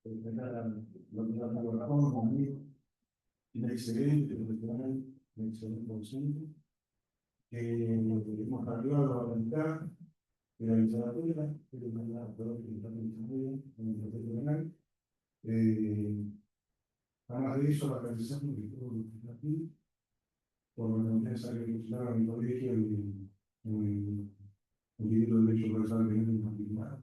la conmigo, un excelente profesional, un excelente docente. Hemos arribado a la mitad de la literatura, pero la profesional. Además de eso, la realización de todo lo que está aquí, por la necesaria que usaba en mi colegio, el libro de Derecho Procesal de Derecho Particular,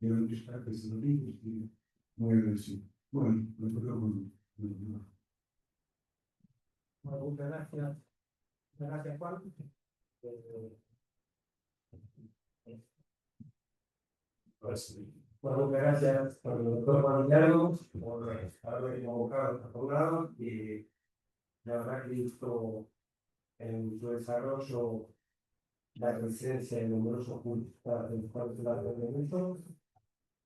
y era muchos caracteres de los libros, y muy agradecido. Bueno, lo espero con. Bueno, muchas gracias. Muchas gracias, Juan. Bueno, muchas gracias por el doctor Juan Hidalgo, por haberme convocado a esta jornada. Y la verdad que he visto en su desarrollo la presencia de numerosos puntos para los cuales se va a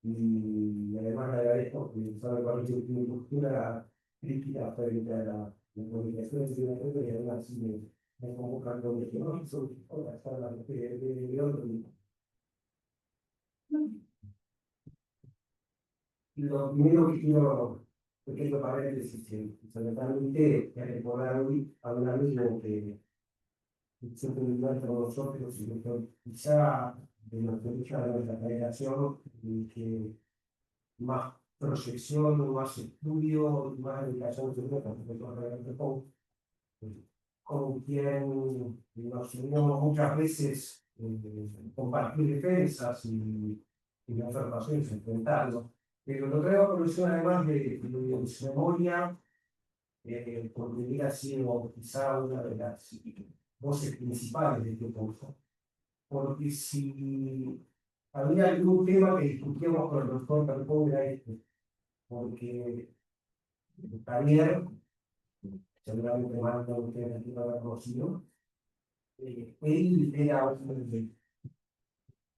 y además le agradezco que sabe cuál es mi postura crítica frente a la comunicación de la red y además me convocan con el que no sobre todas las salas de otro. Lo primero que quiero, pequeño paréntesis, se me permite recordar hoy a un amigo que siempre me encuentra con nosotros y que quizá de nuestra generación y que más proyección, más estudio, más dedicación de con quien nos unimos muchas veces compartir defensas y observaciones, enfrentarnos. Pero lo traigo a colección además de su memoria, porque hubiera sido quizá una de las voces principales de este curso. Porque si había algún tema que discutíamos con el doctor Perpón era este, porque Javier, seguramente más de ustedes aquí lo habrán conocido, él era un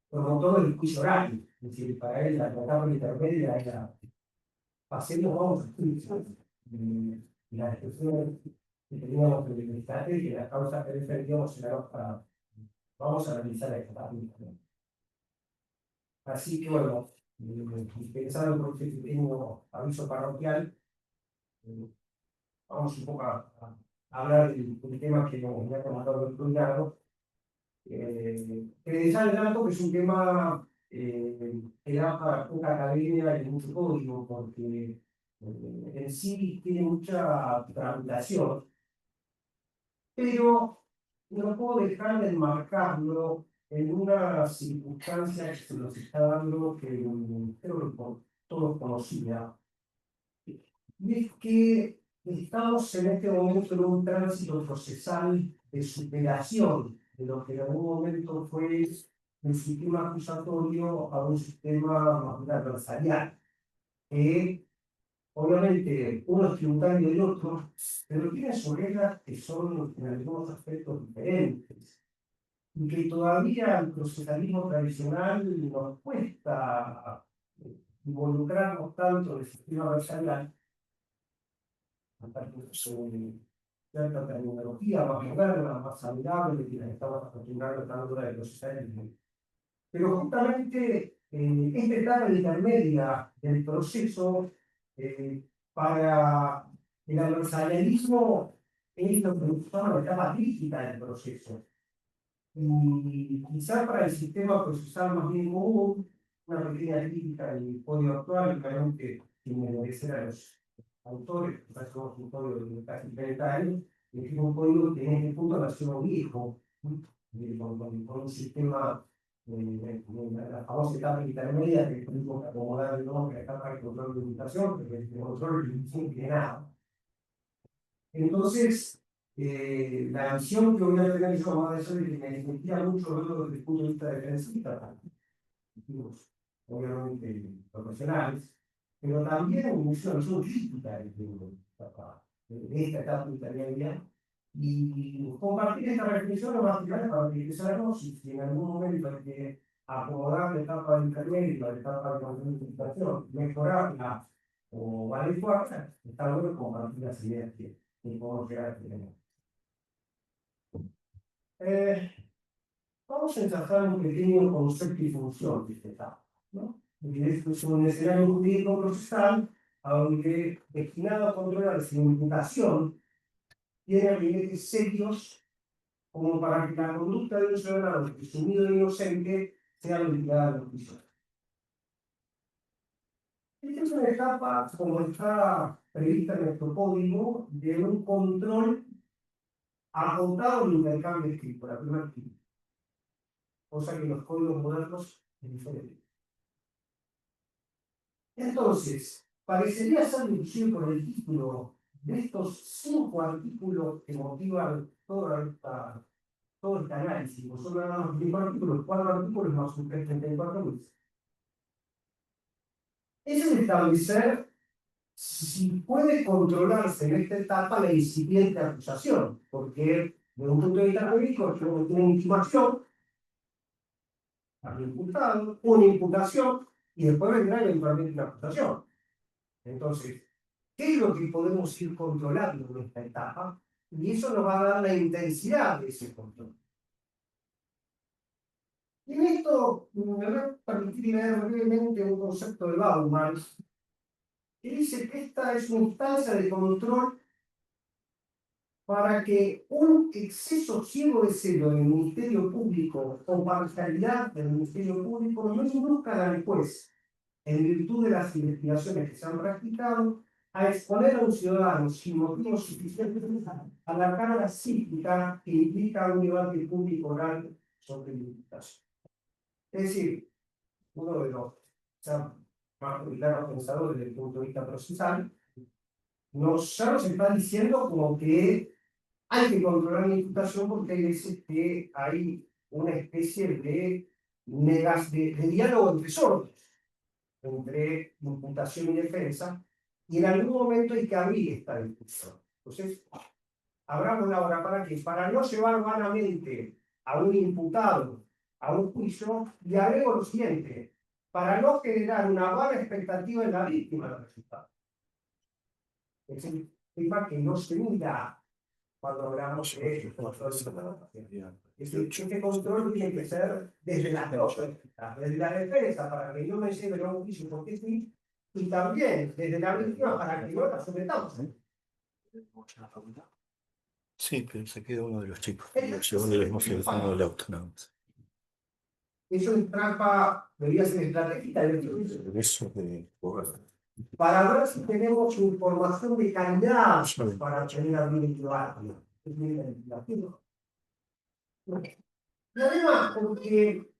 promotor del juicio oral, es decir, para él la etapa intermedia era pasemos, vamos a juicio. La discusión que teníamos en el destaque y las causas que defendíamos era para, vamos a analizar esta parte. Así que bueno, pensando en un pequeño aviso parroquial, vamos un poco a hablar del tema que nos ha comentado el Cuidado. Ya el dato que es un tema que da para poca academia y mucho código, porque en sí tiene mucha tramitación, pero no puedo dejar de enmarcarlo en una circunstancia que se nos está dando que creo que todos conocida, y es que estamos en este momento en un tránsito procesal de superación de lo que en algún momento fue un sistema acusatorio a un sistema más bien adversarial, que obviamente uno es tributario del otro, pero tiene sus reglas que son en algunos aspectos diferentes, y que todavía el procesalismo tradicional nos cuesta involucrarnos tanto en el sistema adversarial, cierta terminología más moderna, más amigable, que estamos acostumbrados a la hora de procesalismo. Pero justamente esta etapa intermedia del proceso para el adversarialismo es lo que se llama la etapa crítica del proceso. Y quizás para el sistema procesal más bien común, una pequeña crítica del código actual, realmente sin merecer a los autores, que somos un código de casi 30 años, es un código que en este punto nació viejo, con un sistema la famosa etapa intermedia que tuvimos que acomodar el nombre a etapa de control de limitación, porque el control de limitación tiene nada. Entonces, la visión que voy a tener yo más de eso es que me discutía mucho luego desde el punto de vista defensivista, obviamente profesionales, pero también una visión crítica de esta etapa intermedia. Y compartir esta reflexión más final para utilizarnos si en algún momento hay que acomodar la etapa intermedia, la etapa de concentración, mejorarla o adecuarla, está bueno compartir las ideas que podemos llegar a tener. Vamos a ensayar un pequeño concepto y función de esta etapa, ¿no? Y esto es un escenario jurídico procesal donde destinado a controlar sin imputación tiene riesgos serios como para que la conducta de un ciudadano presumido inocente sea obligada a la justicia. Esta es una etapa, como está prevista en nuestro código, de un control agotado en intercambio escrito, la primera actividad, cosa que en los códigos modernos es diferente. Entonces, parecería ser deducible por el título de estos 5 artículos que motivan todo este análisis, no son nada más 5 artículos, 4 artículos más un 34.000. Es el establecer si puede controlarse en esta etapa la incipiente acusación, porque desde un punto de vista jurídico, tenemos una intimación al imputado, una imputación, y después vendrá eventualmente una acusación. Entonces, ¿qué es lo que podemos ir controlando en esta etapa? Y eso nos va a dar la intensidad de ese control. Y en esto me voy a permitir leer brevemente un concepto de Bauman, que dice que esta es una instancia de control para que un exceso ciego de celo del Ministerio Público o parcialidad del Ministerio Público no induzca al juez, en virtud de las investigaciones que se han practicado, a exponer a un ciudadano sin motivos suficientes a la carga psíquica que implica un debate público oral sobre la imputación. Es decir, uno de los más publicados pensadores desde el punto de vista procesal, ya nos está diciendo como que hay que controlar la imputación porque hay veces que hay una especie de diálogo entre sordos, entre imputación y defensa, y en algún momento hay que abrir esta discusión. Entonces, abramos la hora para no llevar vanamente a un imputado a un juicio, y agrego lo siguiente, para no generar una vana expectativa en la víctima del resultado. Es el tema que no se mira cuando hablamos de control. Este control tiene que ser desde las dos perspectivas, desde la defensa para que yo me lleve a un juicio porque sí, y también desde la víctima para que no la sometamos. Sí, pero se queda uno de los chicos. Yo le hemos seleccionado el auto, nada más. Eso es trampa, debería ser estratégica de Eso de para ver si tenemos información de calidad para tener a bien privado. Y además, porque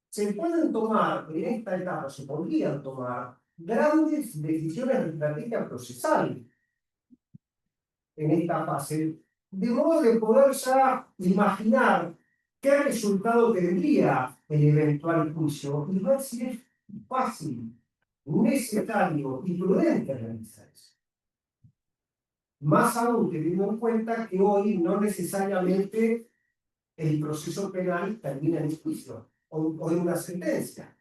se pueden tomar, en esta etapa se podrían tomar grandes decisiones de estrategia procesal en esta fase, de modo de poder ya imaginar qué resultado tendría el eventual juicio y ver si es fácil, necesario y prudente realizar eso. Más aún teniendo en cuenta que hoy no necesariamente el proceso penal termina en juicio o en una sentencia.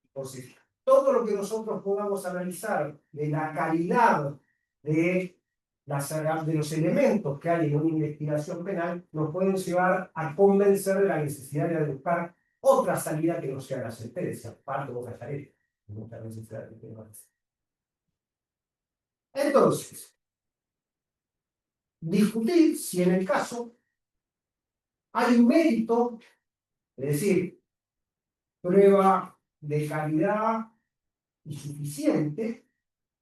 Entonces, todo lo que nosotros podamos analizar de la calidad de los elementos que hay en una investigación penal nos pueden llevar a convencer de la necesidad de buscar otra salida que no sea la sentencia. Parte de la salida, mucha necesidad de permanecer. Entonces, discutir si en el caso hay un mérito, es decir, prueba de calidad y suficiente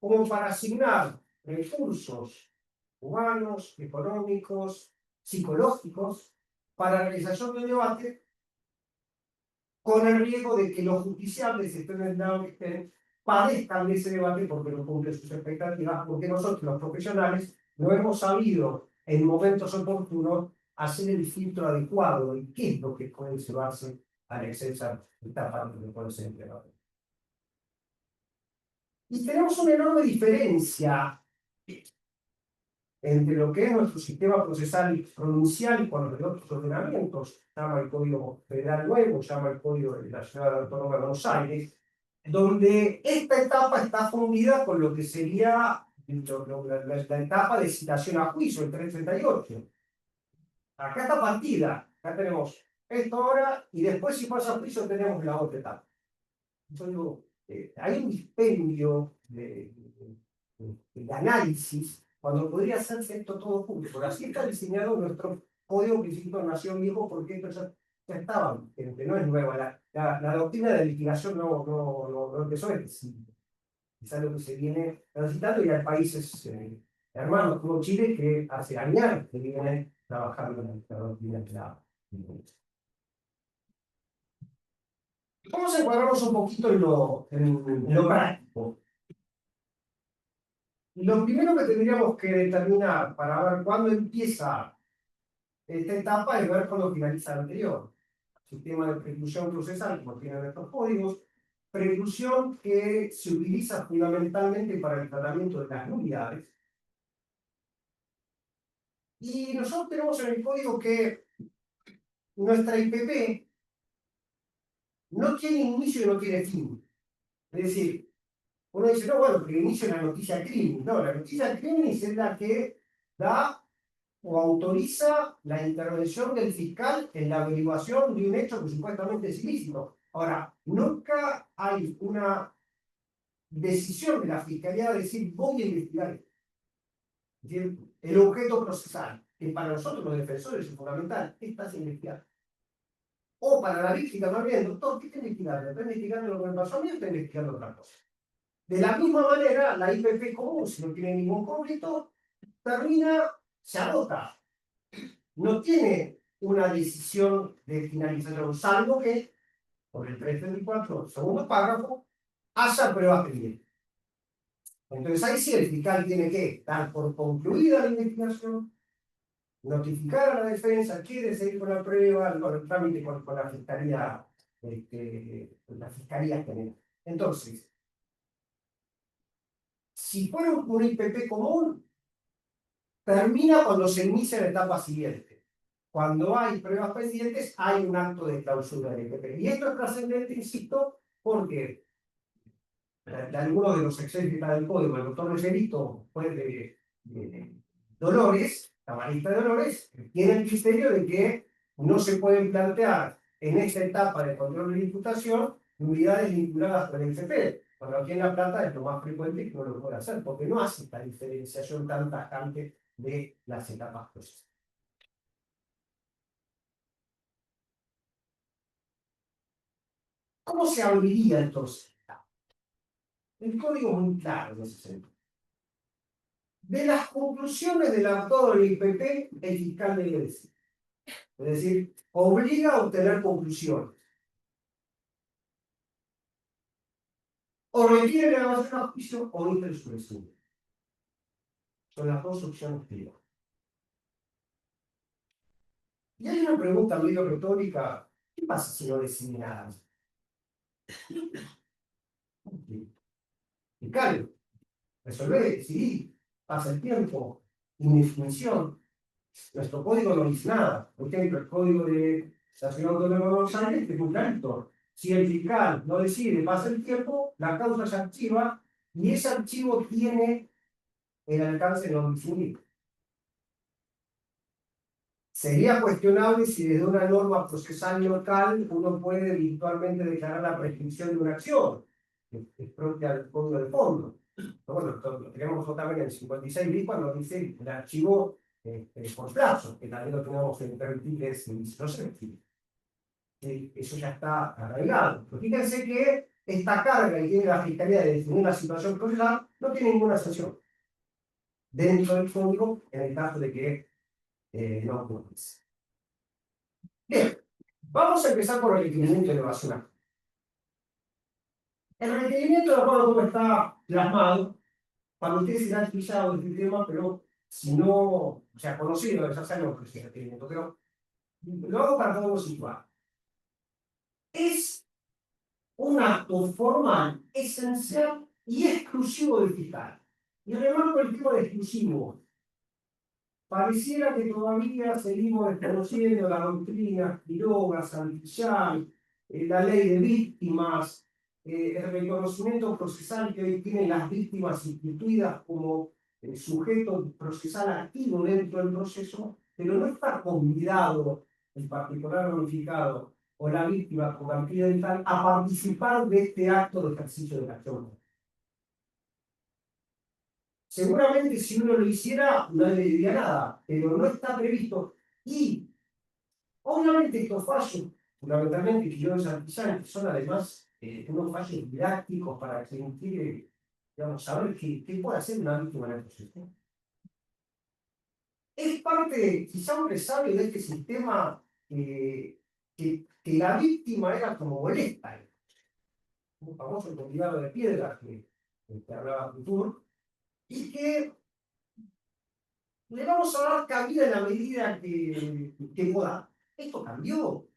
como para asignar recursos humanos, económicos, psicológicos para la realización del debate, con el riesgo de que los justiciables estén en el que estén, padezcan de ese debate porque no cumplen sus expectativas, porque nosotros los profesionales no hemos sabido en momentos oportunos hacer el filtro adecuado de qué es lo que puede llevarse a la excelsa etapa que puede ser empleado. Y tenemos una enorme diferencia entre lo que es nuestro sistema procesal provincial y con los de otros ordenamientos, llama el Código Federal Nuevo, llama el Código de la Ciudad Autónoma de Buenos Aires, donde esta etapa está fundida con lo que sería la etapa de citación a juicio, el 338. Acá está partida, acá tenemos esto ahora, y después si pasa a juicio tenemos la otra etapa. Yo digo, hay un dispendio de análisis cuando podría hacerse esto todo junto. Por así está diseñado nuestro Código Principio de Nación Viejo, porque esto ya estaba, no es nueva. La doctrina de liquidación no empezó en sí. Es algo que se viene transitando y hay países hermanos como Chile que hace años que vienen trabajando en la doctrina de la. Vamos a encuadrarnos un poquito en lo práctico. Lo primero que tendríamos que determinar para ver cuándo empieza esta etapa es ver cuándo finaliza la anterior. Sistema de preclusión procesal, como tienen estos códigos. Preclusión que se utiliza fundamentalmente para el tratamiento de las nulidades. Y nosotros tenemos en el código que nuestra IPP no tiene inicio y no tiene fin. Es decir, uno dice, no, bueno, porque el inicio es la noticia crimen. No, la noticia crimen es la que da o autoriza la intervención del fiscal en la averiguación de un hecho que supuestamente es ilícito. Ahora, nunca hay una decisión de la fiscalía de decir, voy a investigar esto. Es decir, el objeto procesal, que para nosotros los defensores es fundamental, ¿qué estás investigando? O para la víctima, más bien, doctor, ¿qué está investigando? ¿Está investigando lo que me pasó a mí o está investigando otra cosa? De la misma manera, la IPP común, si no tiene ningún conflicto, termina, se agota. No tiene una decisión de finalización, salvo que, por el 334, segundo párrafo, haya pruebas pendientes. Entonces ahí sí el fiscal tiene que dar por concluida la investigación, notificar a la defensa, quiere seguir con la prueba, con el trámite con la fiscalía general. Entonces, si fuera un IPP común, termina cuando se inicia la etapa siguiente. Cuando hay pruebas pendientes, hay un acto de clausura del IPP. Y esto es trascendente, insisto, porque de algunos de los exégetas del código, el doctor Legerito, fue de Dolores, camarista de Dolores, tiene el criterio de que no se pueden plantear en esta etapa de control de imputación nulidades vinculadas con el IPP. Cuando aquí en La Plata es lo más frecuente que no lo puede hacer, porque no hace esta diferenciación tan tajante de las etapas procesales. ¿Cómo se abriría entonces? El código es muy claro en ese sentido. De las conclusiones del autor del IPP, el fiscal debe decir. Es decir, obliga a obtener conclusiones. O requiere la grabación a juicio o intersupresión. Son las dos opciones que hay. Y hay una pregunta medio retórica. ¿Qué pasa si no decide nada? Fiscal, resolver, decidir, pasa el tiempo, indefinición. Nuestro código no dice nada. Por ejemplo, el código de la Ciudad Autónoma de Buenos Aires es muy clarito. Si el fiscal no decide, pasa el tiempo, la causa se archiva y ese archivo tiene el alcance no definido. Sería cuestionable si desde una norma procesal local uno puede virtualmente declarar la prescripción de una acción, que es propia del código de fondo. Pero bueno, lo tenemos también en el 56 bis cuando dice el archivo por plazo, que también lo tenemos en permitibles y no sé, eso ya está arraigado. Pero fíjense que esta carga que tiene la Fiscalía de definir la situación procesal no tiene ninguna sanción dentro del código en el caso de que no ocurra. Bien, vamos a empezar por el requerimiento de evasión. El requerimiento de acuerdo a cómo está plasmado, para ustedes será explicado este tema, pero si no, o sea, conocido, ya sabemos que es el requerimiento, pero lo hago para todos situar. Es un acto formal, esencial y exclusivo del fiscal. Y remarco el tipo de exclusivo. Pareciera que todavía seguimos desconociendo la doctrina Quiroga, Santillán, la ley de víctimas, el reconocimiento procesal que hoy tienen las víctimas instituidas como sujeto procesal activo dentro del proceso, pero no está convidado el particular notificado o la víctima como accidental a participar de este acto de ejercicio de la acción. Seguramente si uno lo hiciera, no le diría nada, pero no está previsto. Y obviamente estos fallos, fundamentalmente que yo desartizaron, que son además unos fallos didácticos para quien quiere, digamos, saber qué puede hacer una víctima en el proceso. Es parte, quizá un resabio de este sistema que la víctima era como molesta. Un famoso colgado de piedra que hablaba Couture, y que le vamos a dar cabida en la medida que pueda. Esto cambió.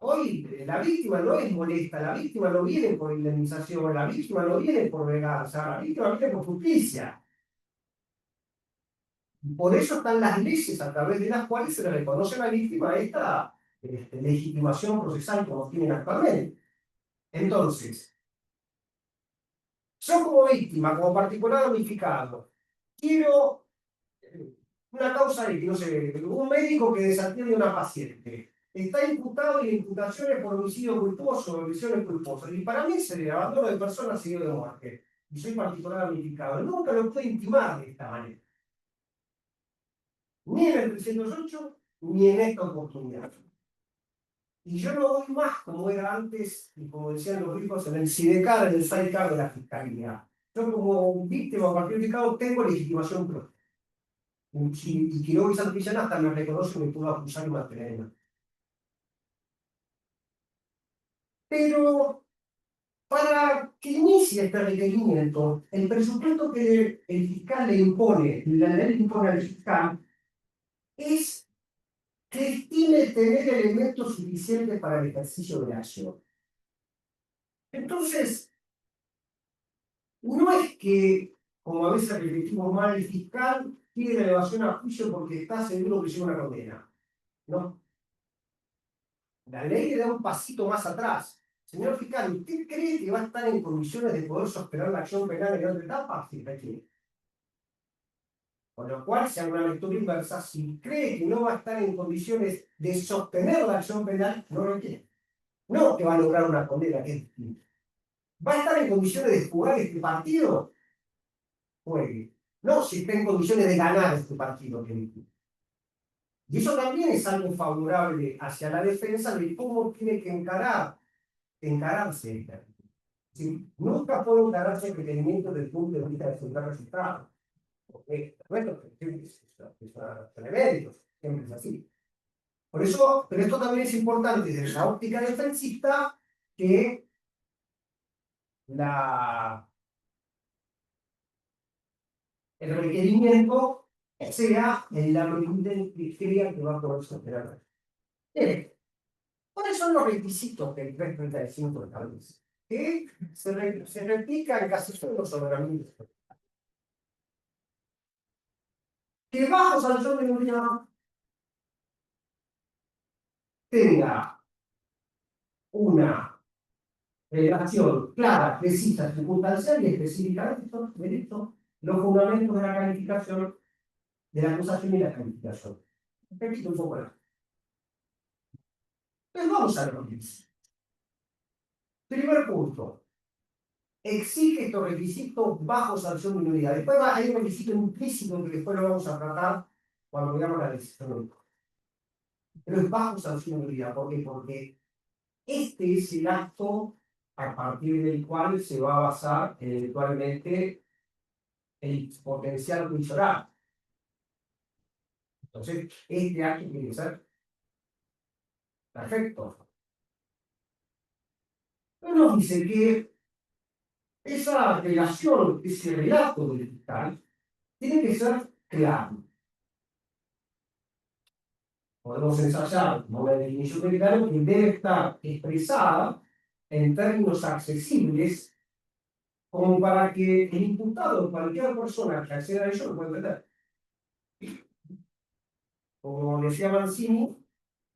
Hoy la víctima no es molesta, la víctima no viene por indemnización, la víctima no viene por venganza, la víctima viene por justicia. Por eso están las leyes a través de las cuales se le reconoce a la víctima esta legitimación procesal como tienen actualmente. Entonces, yo como víctima, como particular damnificado, quiero una causa de, no sé, un médico que desatiende a una paciente. Está imputado y la imputación es por homicidio culposo o lesiones culposas. Y para mí sería abandono de persona seguido de muerte. Y soy particular damnificado. Nunca lo puedo intimar de esta manera. Ni en el 308, ni en esta oportunidad. Y yo no voy más como era antes, y como decían los ricos, en el SIDECAR, en el SIDECAR de la Fiscalía. Yo como víctima o partido tengo legitimación propia. Y Quiroga y Santillana hasta me reconoce que me puedo acusar y mantenerme. Pero para que inicie este requerimiento, el presupuesto que el fiscal le impone, la ley le impone al fiscal, es que estime tener elementos suficientes para el ejercicio de la acción. Entonces, no es que, como a veces repetimos mal, el fiscal pide la elevación a juicio porque está seguro que llega una condena. No. La ley le da un pasito más atrás. Señor fiscal, ¿usted cree que va a estar en condiciones de poder sostener la acción penal en otra etapa? Sí, requiere. Con lo cual, se hace una lectura inversa. Si cree que no va a estar en condiciones de sostener la acción penal, no requiere. No que va a lograr una condena, que es distinto. ¿Va a estar en condiciones de jugar este partido? Juegue. No si está en condiciones de ganar este partido, que es distinto. Y eso también es algo favorable hacia la defensa de cómo tiene que encararse esta. ¿Sí? Nunca puede encararse el requerimiento desde el punto de vista de asegurar resultados. Porque bueno, es tremendo, siempre es así. Por eso, pero esto también es importante desde la óptica defensista que el requerimiento sea en la medida en que crea que va a poder sostener. Bien, ¿cuáles son los requisitos que el 335 establece? Que se replica en casi todos los ordenamientos. Que bajo sanción de nulidad tenga una relación clara, precisa, circunstancial y específica de esto, los fundamentos de la calificación, de la acusación y la calificación. Repito un poco más. Entonces vamos a ver lo que dice. Primer punto. Exige estos requisitos bajo sanción de nulidad. Después hay un requisito implícito que después lo vamos a tratar cuando veamos la decisión. Pero es bajo sanción de nulidad. ¿Por qué? Porque este es el acto a partir del cual se va a basar eventualmente el potencial juicio oral. Entonces, este acto tiene que ser perfecto. Pero nos dice que esa relación, ese relato del fiscal, tiene que ser claro. Podemos ensayar una definición de claro que debe estar expresada en términos accesibles como para que el imputado, cualquier persona que acceda a ello, lo pueda entender. Como decía Mancini,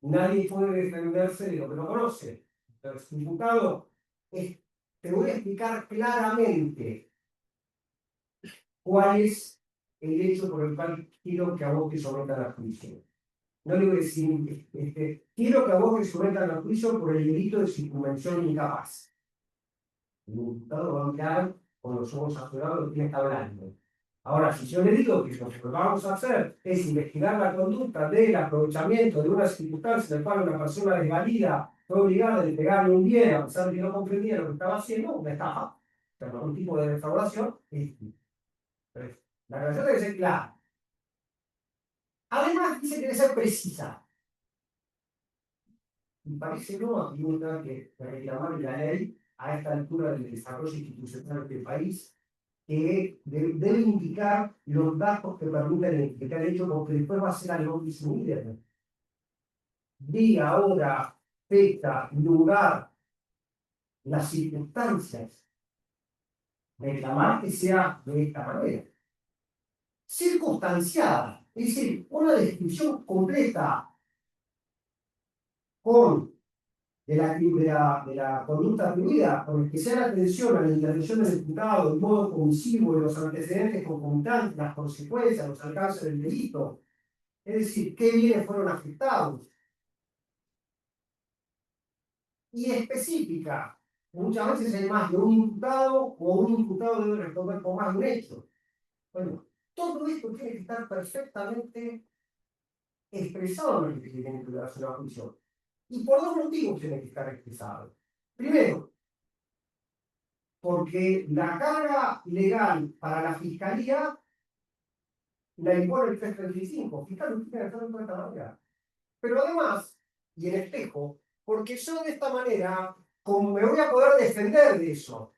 nadie puede defenderse de lo que no conoce. Entonces, imputado, te voy a explicar claramente cuál es el hecho por el cual quiero que a vos te sometan a juicio. no le voy a decir, quiero que a vos te sometan al juicio por el delito de circunvención incapaz. El imputado va a mirar con los ojos azorados de quién está hablando. Ahora, si yo le digo que lo que vamos a hacer es investigar la conducta del aprovechamiento de una circunstancia en la cual una persona desvalida fue obligada a entregarle un bien a pesar de que no comprendía lo que estaba haciendo, una estafa, pero un tipo de defraudación, la relación debe ser clara. Además, dice que debe ser precisa. Y parece no que uno tenga que reclamar la ley a esta altura del desarrollo institucional del país, que debe indicar los datos que permiten identificar el hecho, porque después va a ser algo disminuido. Día, hora, fecha, lugar, las circunstancias. Reclamar que sea de esta manera. Circunstanciada, es decir, una descripción completa con de la conducta atribuida, con especial atención a la intervención del imputado, el modo comisivo, los antecedentes concomitantes, las consecuencias, los alcances del delito, es decir, qué bienes fueron afectados. Y específica, muchas veces hay más de un imputado o un imputado debe responder por más de un hecho. Bueno, todo esto tiene que estar perfectamente expresado en el requerimiento de la juicio. Y por dos motivos tiene que estar expresado. Primero, porque la carga legal para la fiscalía la impone el 335. Fiscal no tiene que hacerlo de esta manera. Pero además, y en espejo, porque yo de esta manera, como me voy a poder defender de eso,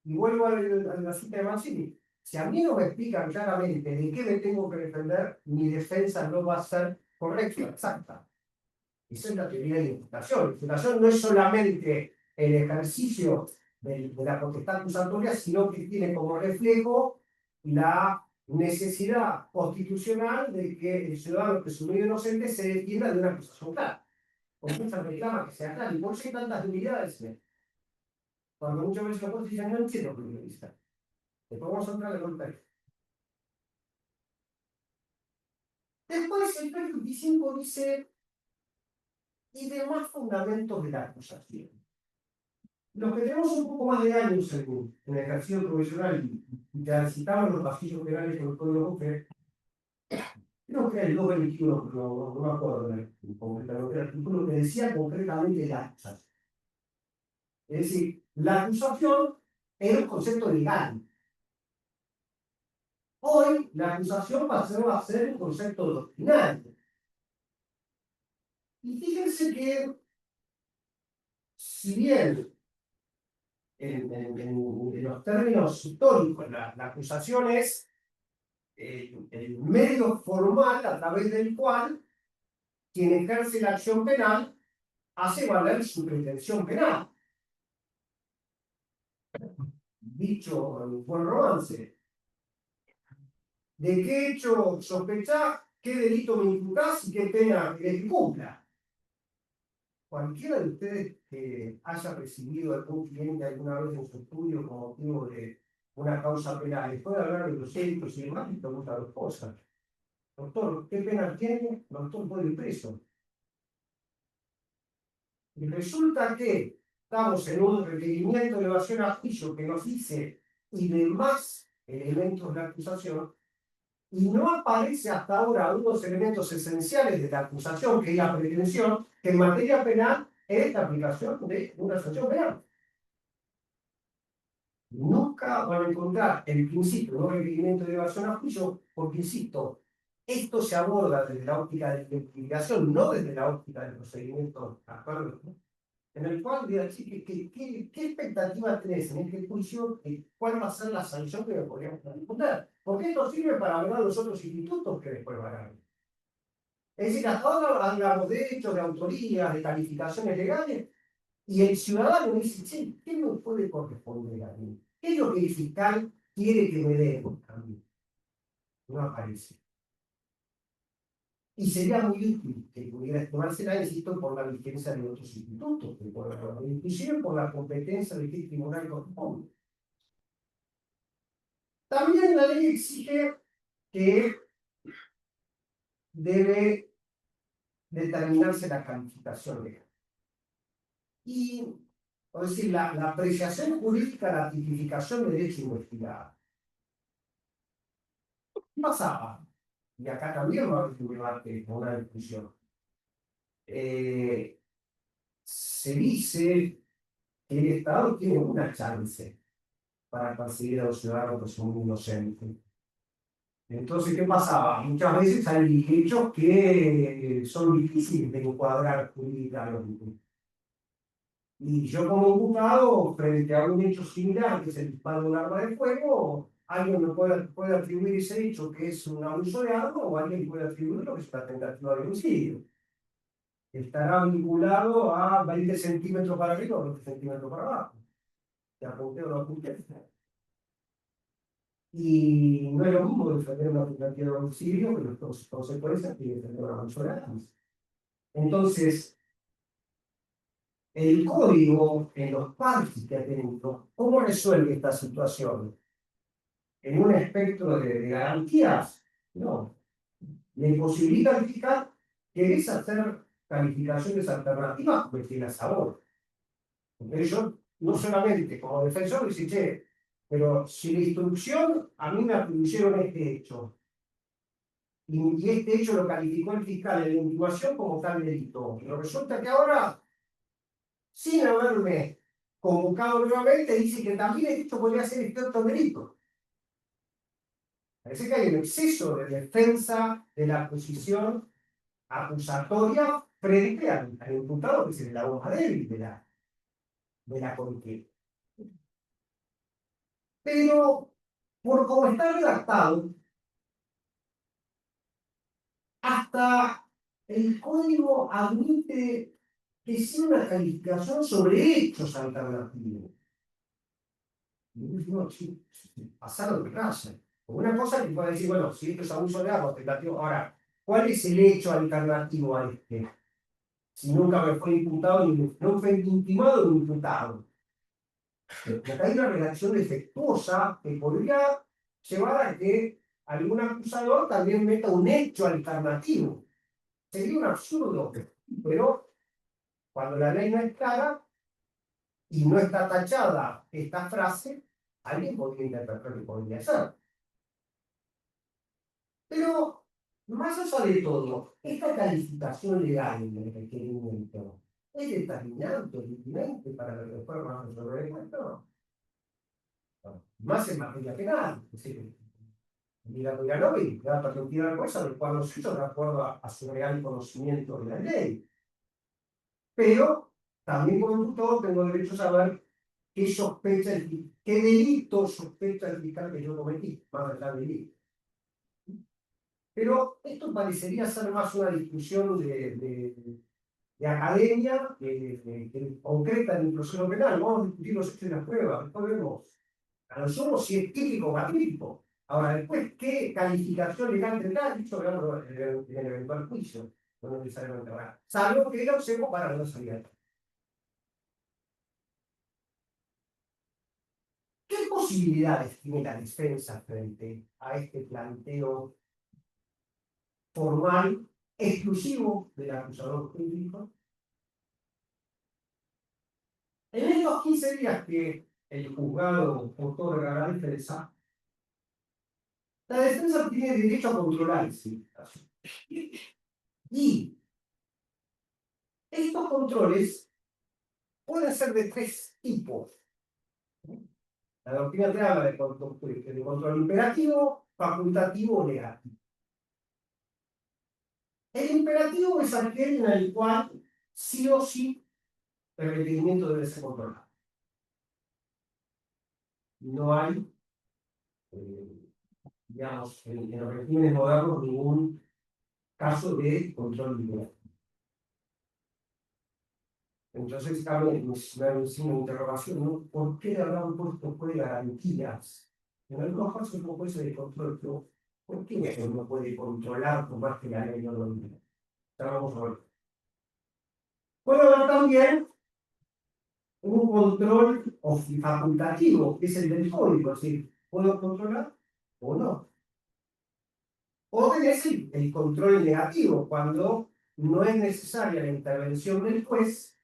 y vuelvo a la cita de Mancini, si a mí no me explican claramente de qué me tengo que defender, mi defensa no va a ser correcta, exacta. Esa es la teoría de la imputación. La imputación no es solamente el ejercicio de la potestad acusatoria, sino que tiene como reflejo la necesidad constitucional de que el ciudadano presumido inocente se defienda de una acusación clara. Por eso se reclama que sea clara. Y por eso hay tantas debilidades. Cuando muchas veces la Corte dice, no entiendo por qué lo dice. Después vamos a entrar en el contexto. Después el 325 dice, y demás fundamentos de la acusación. Los que tenemos un poco más de años en el ejercicio profesional y transitamos los pasillos penales con el Código Penal, creo que era el 221, pero no me acuerdo concretamente el artículo que decía concretamente la acusación. Es decir, la acusación era un concepto legal. Hoy la acusación pasó a ser un concepto doctrinal. Y fíjense que, si bien en los términos históricos la acusación es el medio formal a través del cual quien ejerce la acción penal hace valer su pretensión penal. Dicho en buen romance, ¿de qué hecho sospechás? ¿Qué delito me imputás y qué pena querés que cumpla? Cualquiera de ustedes que haya recibido algún cliente alguna vez en su estudio con motivo de una causa penal, después de hablar de los hechos y demás, y pregunta dos cosas. Doctor, ¿qué pena tiene? Doctor, puede ir preso. Y resulta que estamos en un requerimiento de elevación a juicio que nos dice y demás elementos de la acusación, y no aparece hasta ahora unos elementos esenciales de la acusación, que es la pretensión, que en materia penal es la aplicación de una sanción penal. Nunca van a encontrar el principio de un requerimiento de elevación a juicio, porque, insisto, esto se aborda desde la óptica de la investigación, no desde la óptica del procedimiento actual, en el cual voy a decir ¿qué expectativa tenés en este juicio? ¿Cuál va a ser la sanción que me podríamos imputar? Porque esto sirve para hablar los otros institutos que después van a ver. Es decir, hasta ahora hablamos de hechos, de autorías, de calificaciones legales, y el ciudadano dice, che, ¿qué me puede corresponder a mí? ¿Qué es lo que el fiscal quiere que me dé a mí? No aparece. Y sería muy útil que pudiera tomársela, insisto, por la vigencia de otros institutos, inclusive por la competencia de qué tribunal corresponde. También la ley exige que debe determinarse la calificación legal. Y, es decir, la apreciación jurídica, la tipificación de derecho investigado. ¿Qué pasaba? Y acá también va a haber un debate, una discusión. Se dice que el Estado tiene una chance para perseguir a los ciudadanos que son inocentes. Entonces, ¿qué pasaba? Muchas veces hay hechos que son difíciles de encuadrar jurídicamente. Y yo como imputado, frente a un hecho similar, que es el disparo de un arma de fuego, alguien me puede atribuir ese hecho que es un abuso de arma, o alguien puede atribuir lo que es una tentativa de homicidio. Estará vinculado a 20 centímetros para arriba o 20 centímetros para abajo. Te apunté o no apunté. Y no es lo mismo defender una tentativa de homicidio que las consecuencias que defender una abuso de armas. Entonces, el código, en los parches que ha tenido, ¿cómo resuelve esta situación? ¿En un espectro de garantías? No. Le posibilita fijar que es hacer calificaciones alternativas como tiene a sabor. Porque yo, no solamente como defensor, dice, che, pero si la instrucción a mí me atribuyeron este hecho, y este hecho lo calificó el fiscal en la intimación como tal delito, pero resulta que ahora, sin haberme convocado nuevamente, dice que también el hecho podría ser este otro delito. Parece que hay un exceso de defensa de la posición acusatoria frente al imputado, que es el lado más débil de la contienda. Pero, por cómo está redactado, hasta el código admite que sea una calificación sobre hechos alternativos. No, sí, pasaron de casa. Una cosa que puede decir, bueno, si esto es abuso de armas, tentativo. Ahora, ¿cuál es el hecho alternativo a este? Si nunca me fue imputado, no fue intimado ni imputado. Acá hay una redacción defectuosa que podría llevar a que algún acusador también meta un hecho alternativo. Sería un absurdo, pero cuando la ley no es clara y no está tachada esta frase, alguien podría interpretar que podría ser. Pero, más allá de todo, esta calificación legal del requerimiento es determinante, evidentemente, para la reforma sobre el encuentro. Más en materia penal. Es decir, mira, no y va a permitir la cosa del cual los hechos de acuerdo a su real conocimiento de la ley. Pero también como imputado tengo derecho a saber qué sospecha qué delito sospecha el fiscal que yo cometí, más allá del delito. Pero esto parecería ser más una discusión de academia que concreta en el proceso penal. Vamos a discutir los hechos y las pruebas, después vemos a lo sumo si es típico o atípico. Ahora, después, ¿qué calificación legal tendrá? Dicho veamos en el eventual juicio, no necesariamente ahora. Salvo que lo usemos para no salir. ¿Qué posibilidades tiene la defensa frente a este planteo formal exclusivo del acusador público? En estos 15 días que el juzgado otorga la defensa tiene derecho a controlarse. Y estos controles pueden ser de tres tipos. La doctrina te habla de control imperativo, facultativo o negativo. El imperativo es aquel en el cual sí o sí el requerimiento debe ser controlado. No hay, digamos, en los regímenes modernos ningún caso de control imperativo. Entonces, también me hicieron una interrogación, ¿no? ¿Por qué le habrán puesto de garantías? En algunos casos no puede ser de control, pero ¿por qué no puede controlar por más que la ley no lo diga? Vamos a ver. Puede haber también un control facultativo, que es el del código, es decir, ¿puedo controlar o no? O tenés el control negativo, cuando no es necesaria la intervención del juez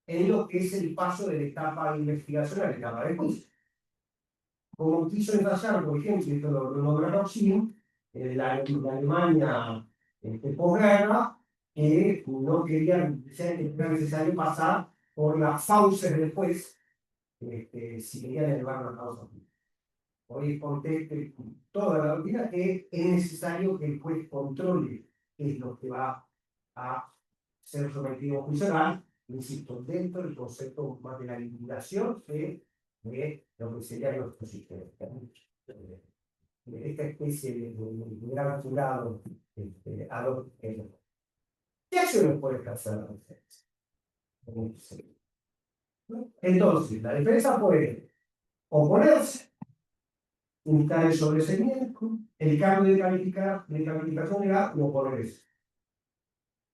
en lo que es el paso de la etapa de investigación a la etapa de juicio. Como quiso ensayar, por ejemplo, esto lo nombra Roxin, la Alemania posguerra, que no querían, decían que era necesario pasar por las fauces del juez si querían elevar la causa. Hoy conteste toda la doctrina que es necesario que el juez controle qué es lo que va a ser sometido a juicio oral, insisto, dentro del concepto más de la liquidación de lo que sería nuestro sistema. Esta especie de gran jurado ad hoc. ¿Qué acciones puede hacer la defensa? Entonces, la defensa puede oponerse, indicar el sobreseimiento, el cambio de calificación legal o oponerse.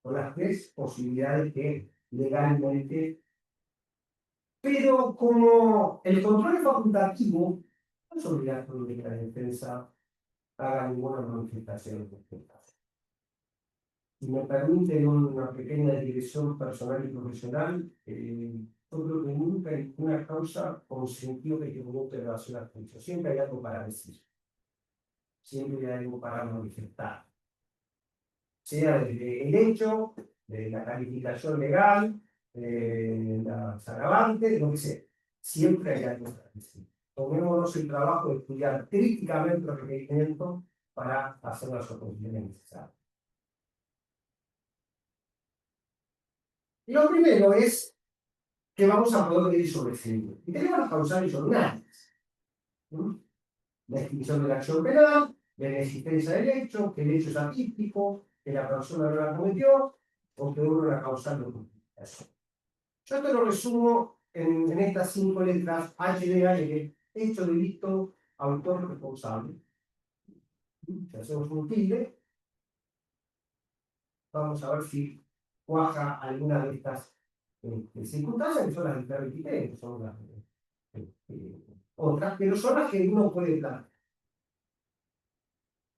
Son las tres posibilidades que legalmente. Pero como el control es facultativo, no es obligatorio que la defensa haga ninguna manifestación respecto. Si me permiten una pequeña digresión personal y profesional, yo creo que nunca hay una causa con sentido de que uno te relaciona al juicio. Siempre hay algo para decir. Siempre hay algo para manifestar. Sea desde el hecho, de la calificación legal, las agravantes, lo que sea. Siempre hay algo para decir. Tomémonos el trabajo de estudiar críticamente los requerimientos para hacer las oposiciones necesarias. Lo primero es que vamos a poder medir sobre el y tenemos las causales ordinarias. La extinción de la acción penal, la inexistencia del hecho, que el hecho es atípico, que la persona no la cometió, o que hubo una causal de justificación. Yo te lo resumo en estas 5 letras HDL, hecho, delito, autor, responsable. Si hacemos un tilde, vamos a ver si cuaja alguna de estas circunstancias, que son las de 23, que son las otras, pero son las que uno puede plantear.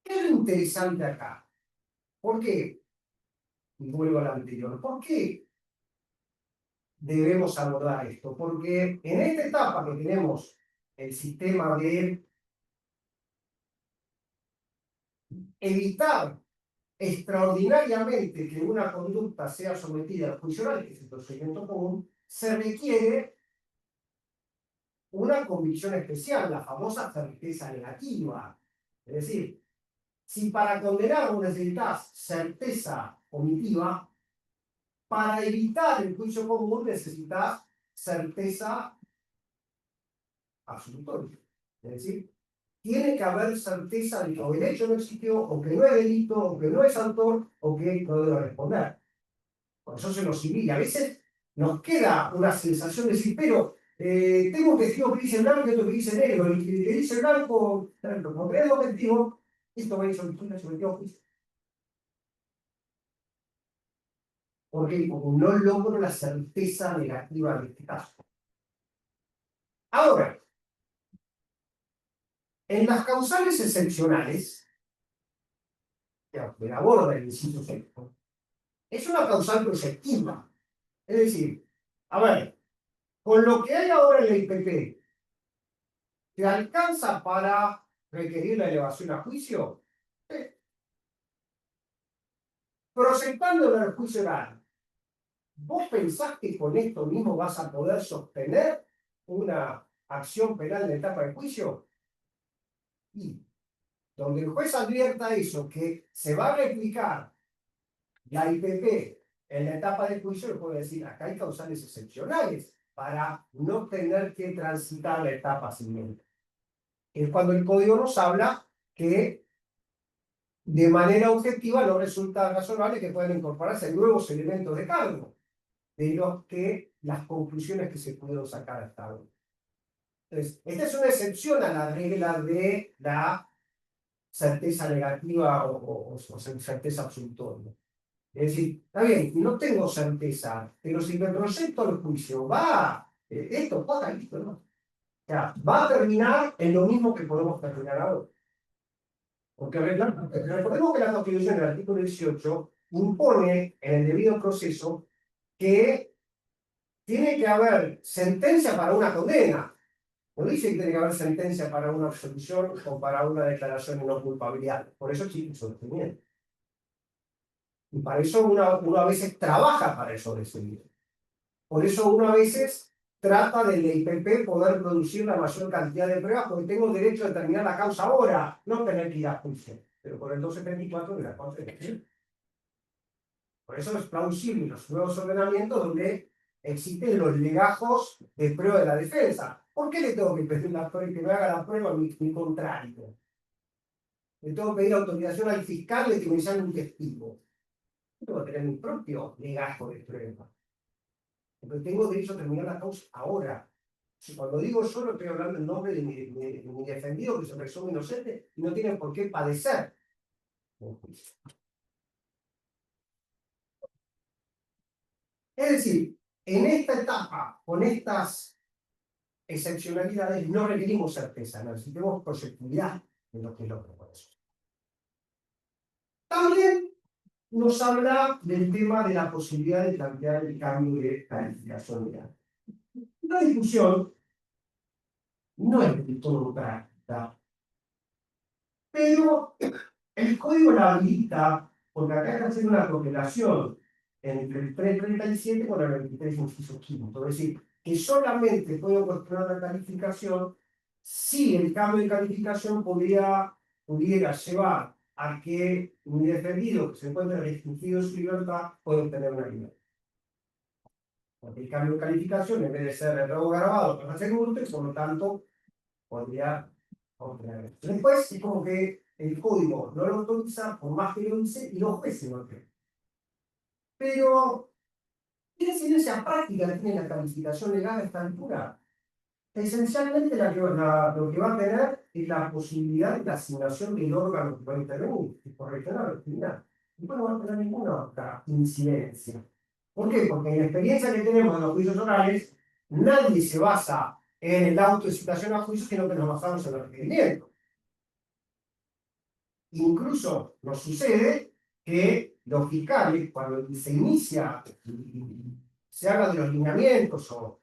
¿Qué es lo interesante acá? ¿Por qué? Y vuelvo a la anterior. ¿Por qué debemos abordar esto? Porque en esta etapa que tenemos el sistema de evitar extraordinariamente que una conducta sea sometida al juicio oral, que es el procedimiento común, se requiere una convicción especial, la famosa certeza negativa. Es decir, si para condenar necesitas certeza omitiva, para evitar el juicio común necesitas certeza absolutoria. Es decir, tiene que haber certeza de que o el hecho no existió, o que no es delito, o que no es autor, o que no debe responder. Por eso se nos civil. Y a veces nos queda una sensación de decir, pero tengo testigos que dicen blanco y otros que dicen negro. El que dice blanco, como cree el objetivo, esto va a ir sometido a juicio. Porque no logro la certeza negativa de este caso. Ahora, en las causales excepcionales, que aborda el inciso sexto, es una causal proyectiva. Es decir, a ver, con lo que hay ahora en la IPP, ¿te alcanza para requerir la elevación a juicio? Sí. Proyectándolo al juicio oral, ¿vos pensás que con esto mismo vas a poder sostener una acción penal de etapa de juicio? Y donde el juez advierta eso, que se va a replicar la IPP en la etapa de juicio, le puede decir, acá hay causales excepcionales para no tener que transitar la etapa siguiente. Es cuando el código nos habla que de manera objetiva no resulta razonable que puedan incorporarse nuevos elementos de cargo, de los que las conclusiones que se pudieron sacar hasta ahora. Entonces, esta es una excepción a la regla de la certeza negativa o certeza absolutoria. Es decir, está bien, no tengo certeza, pero si me proyecto al juicio, esto pasa, listo, ¿no? O sea, va a terminar en lo mismo que podemos terminar ahora. Porque recordemos que la Constitución, en el artículo 18, impone en el debido proceso que tiene que haber sentencia para una condena. No dice que tiene que haber sentencia para una absolución o para una declaración de no culpabilidad. Por eso existe el sometimiento. Y para eso uno a veces trabaja para eso decidir. Por eso uno a veces trata del IPP poder producir la mayor cantidad de pruebas porque tengo derecho a determinar la causa ahora, no tener que ir a juicio. Pero por el 274 de la Corte de Justicia. Por eso es plausible los nuevos ordenamientos donde existen los legajos de prueba de la defensa. ¿Por qué le tengo que pedir a que me haga la prueba a mi contrario? Le tengo que pedir autorización al fiscal de que me llame un testigo. Yo tengo que tener mi propio legajo de prueba. Pero tengo derecho a terminar la causa ahora. Si cuando digo yo, no estoy hablando en nombre de mi defendido, que se presume inocente y no tiene por qué padecer un juicio. Es decir, en esta etapa, con estas excepcionalidades, no requerimos certeza, necesitamos proyectividad en lo que es lo que puede ser. También nos habla del tema de la posibilidad de plantear el cambio de calificación de datos. La discusión no es del todo práctica, pero el código la habilita, porque acá hay que hacer una correlación entre el 337 con el 23 inciso quinto, es decir, que solamente puedo cuestionar la calificación si el cambio de calificación pudiera llevar a que un defendido que se encuentre restringido en su libertad pueda obtener una libertad. Porque el cambio de calificación, en vez de ser el robo grabado, pasa a ser hurto y por lo tanto podría obtener. Después es como que el código no lo autoriza, por más que lo dice, y los jueces no creen. Pero, ¿qué incidencia práctica tiene la calificación legal a esta altura? Esencialmente lo que va a tener es la posibilidad de la asignación del órgano que va a intervenir, que correccionar o criminal. Después no va a tener ninguna otra incidencia. ¿Por qué? Porque en la experiencia que tenemos en los juicios orales, nadie se basa en el auto de citación a juicio, sino que nos basamos en los requerimientos. Incluso nos sucede que los fiscales, cuando se inicia, se habla de los lineamientos o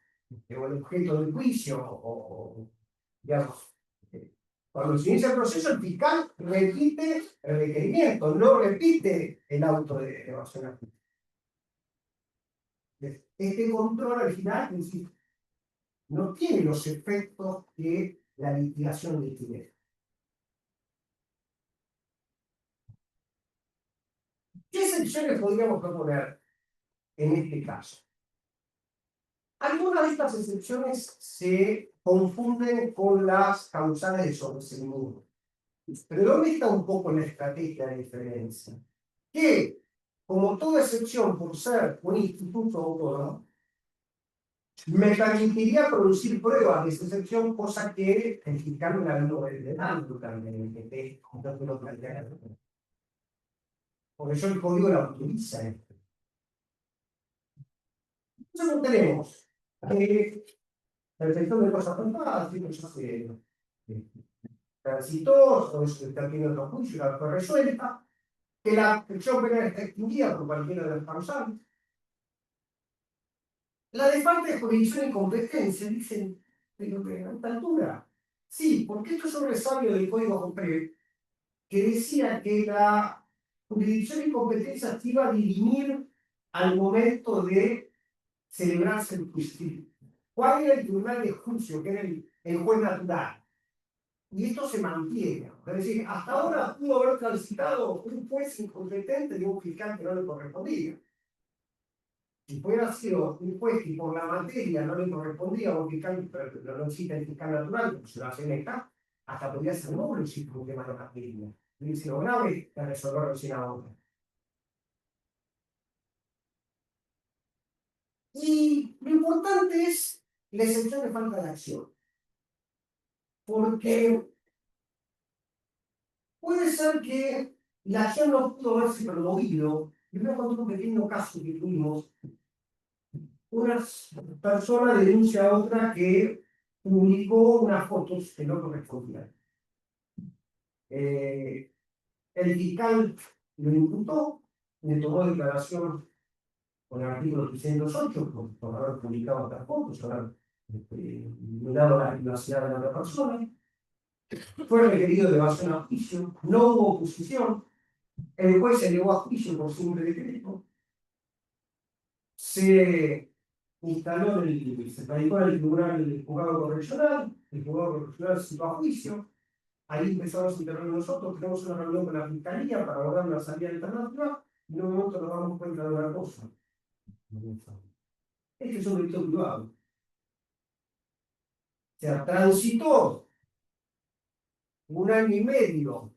el objeto del juicio, digamos, cuando se inicia el proceso, el fiscal repite el requerimiento, no repite el auto de evasión a juicio. Este control al final, es decir, no tiene los efectos que la litigación tiene. ¿Qué excepciones podríamos proponer en este caso? Algunas de estas excepciones se confunden con las causales de sobreseimiento. Pero ¿dónde está un poco la estrategia de diferencia? Que, como toda excepción por ser un instituto autónomo, me permitiría producir pruebas de esa excepción, cosa que el fiscal me la vino ordenando también, por eso el código la autoriza esto. Entonces no tenemos perfección de cosas contadas, cosas transitorias, o eso que está teniendo otro juicio, la fue resuelta, que la excepción penal está extinguida por cualquiera de las causales. La de falta de jurisdicción y competencia, dicen, pero que a esta altura. Sí, porque esto es un resabio del Código Compré que decía que la jurisdicción y competencia se iba a dirimir al momento de celebrarse el juicio. ¿Cuál era el tribunal de juicio? Que era el juez natural. Y esto se mantiene. Es decir, hasta ahora pudo haber transitado un juez incompetente de un fiscal que no le correspondía. Si fuera sido un juez que por la materia no le correspondía a un fiscal, pero no cita el fiscal natural, porque se lo hace en esta, hasta podría ser nulo si un tema de materia. Y si lo grave, la resolverlo sin ahora. Y lo importante es la excepción de falta de acción. Porque puede ser que la acción no pudo haberse promovido. Primero, cuando un pequeño caso que tuvimos, una persona denuncia a otra que publicó unas fotos que no correspondían. El fiscal lo imputó, le tomó declaración con el artículo 308, por haber publicado estas fotos, haber violado la privacidad de la otra persona. Fue requerido de evasión a juicio, no hubo oposición, el juez se elevó a juicio por simple decreto, se instaló se radicó en el tribunal del juzgado correccional, el juzgado correccional se citó a juicio, ahí empezamos a intervenir nosotros, tenemos una reunión con la fiscalía para abordar una salida alternativa, y en un momento nos damos cuenta de una cosa. Este es un delito privado. O sea, transitó 1 año y medio.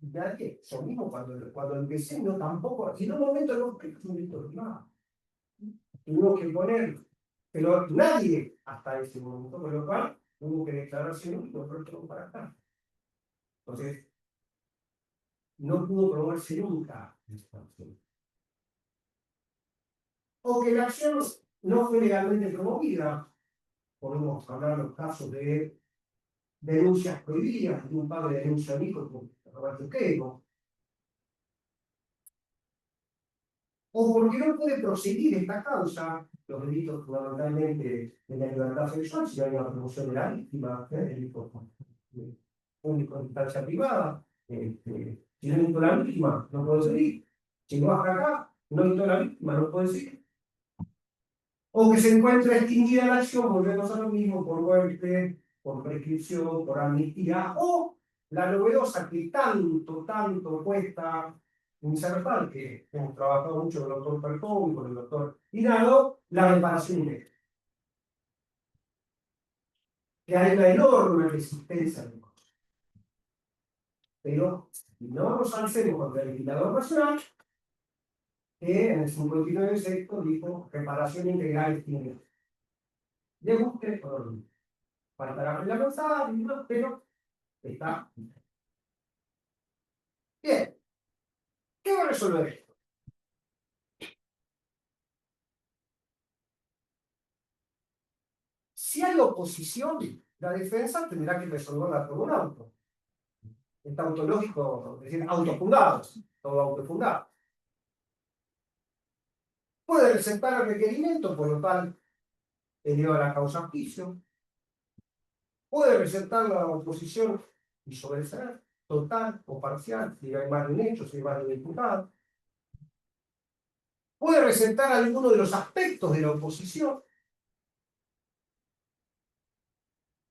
Nadie, yo mismo cuando empecé, no tampoco, y en un momento no, que es un delito privado. Tuvimos que poner, pero nadie hasta ese momento, con lo cual hubo que declararse único, pero para acá. Entonces, no pudo promoverse nunca esta acción. O que la acción no fue legalmente promovida. Podemos hablar de los casos de denuncias prohibidas, de un padre de denuncia a hijo por Roberto Queiro. O porque no puede proseguir esta causa, los delitos fundamentalmente de la libertad sexual, si no hay una promoción de la víctima, delitos públicos en instancia privada, si no invitó a la víctima, no puede seguir. Si no hasta acá, no invitó a la víctima, no puede seguir. O que se encuentre extinguida la acción, volvemos a lo mismo, por muerte, por prescripción, por amnistía, o la novedosa que tanto cuesta insertar, que hemos trabajado mucho con el doctor Percón y con el doctor Hinado, la reparación integral. Que hay una enorme resistencia de cosas. Pero no nos alcemos contra el legislador nacional, que en el 59 sexto dijo reparación integral tiene. Le guste o no, faltará la pensada, pero está. Bien, ¿qué va a resolver esto? Si hay oposición, la defensa tendrá que resolverla por un auto. Es autológico, es decir, autofundado, todo autofundado. Puede presentar el requerimiento, por lo tal, eleva la causa a juicio. Puede presentar la oposición y sobreseer, total o parcial, si hay más de un hecho, si hay más de un imputado. Puede presentar alguno de los aspectos de la oposición,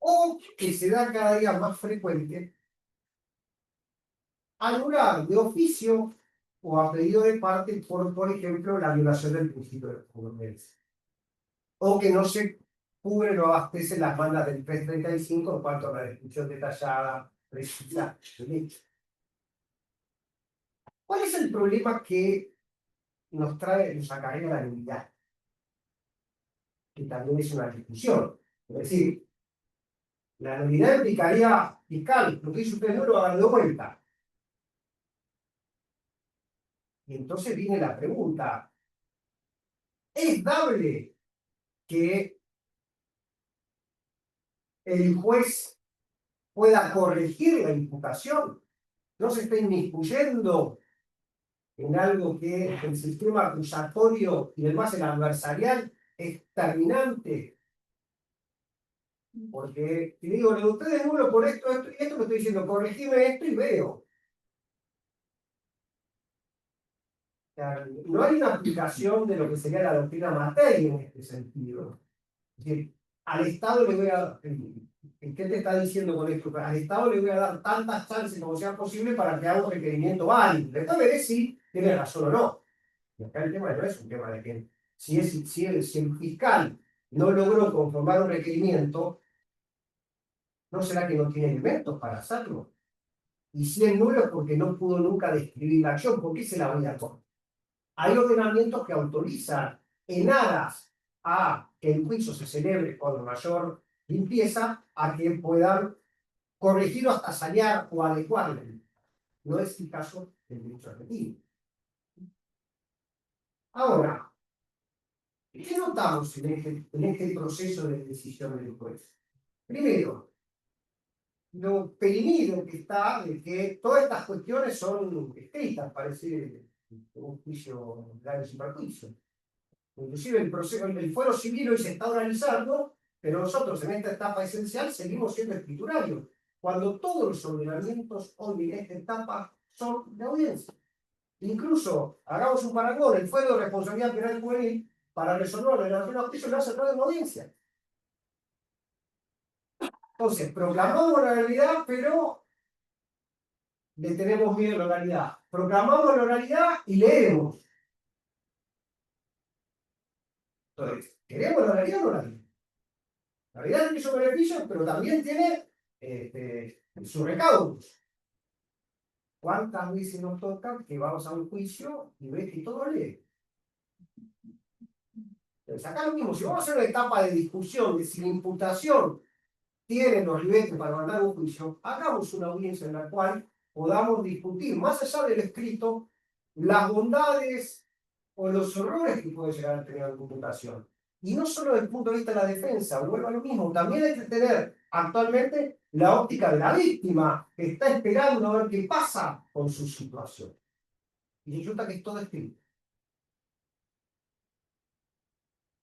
o, que se da cada día más frecuente, anular de oficio o a pedido de parte, por ejemplo, la violación del principio de congruencia. O que no se cubren o abastecen las bandas del 335 en cuanto a la descripción detallada, precisa del hecho. ¿Cuál es el problema que nos acarrea la nulidad? Que también es una discusión. Es decir, la nulidad implicaría fiscal, lo que dice usted no lo hagan de vuelta. Y entonces viene la pregunta: ¿es dable que el juez pueda corregir la imputación? No se está inmiscuyendo en algo que el sistema acusatorio y además el adversarial es terminante. Porque si digo, de ustedes nulo por esto que estoy diciendo, corregime esto y veo. O sea, no hay una aplicación de lo que sería la doctrina Matei en este sentido. Es decir, al Estado le voy a... ¿Qué te está diciendo con esto? Al Estado le voy a dar tantas chances como sea posible para que haga un requerimiento válido. Después veré si tiene razón o no. Y acá el tema no es un tema de que si el fiscal no logró conformar un requerimiento, ¿no será que no tiene elementos para hacerlo? Y si es nulo es porque no pudo nunca describir la acción. ¿Por qué se la voy a tomar? Hay ordenamientos que autorizan en aras a que el juicio se celebre con mayor limpieza, a que puedan corregir o hasta sanear o adecuar. No es el caso del derecho argentino. Ahora, ¿qué notamos en este proceso de decisión del juez? Primero, lo perimido que está de que todas estas cuestiones son escritas, parece un juicio de daños y perjuicios. Inclusive el fuero civil hoy se está oralizando, pero nosotros en esta etapa esencial seguimos siendo escriturarios, cuando todos los ordenamientos hoy en esta etapa son de audiencia. Incluso, hagamos un parangón, el fuero de responsabilidad penal juvenil para resolver la relación a juicio lo hace a través de una audiencia. Entonces, proclamamos la oralidad, pero le tenemos miedo a la oralidad. Proclamamos la oralidad y leemos. Entonces, ¿queremos la oralidad o no la queremos? La oralidad tiene sus beneficios, pero también tiene sus recaudos. ¿Cuántas veces nos toca que vamos a un juicio y ves que todo lee? Entonces, acá lo mismo, si vamos a hacer una etapa de discusión de si la imputación tiene los ribetes para mandar un juicio, hagamos una audiencia en la cual podamos discutir, más allá del escrito, las bondades o los errores que puede llegar a tener la imputación. Y no solo desde el punto de vista de la defensa, vuelvo a lo mismo, también hay que tener actualmente la óptica de la víctima, que está esperando a ver qué pasa con su situación. Y resulta que es todo escrito.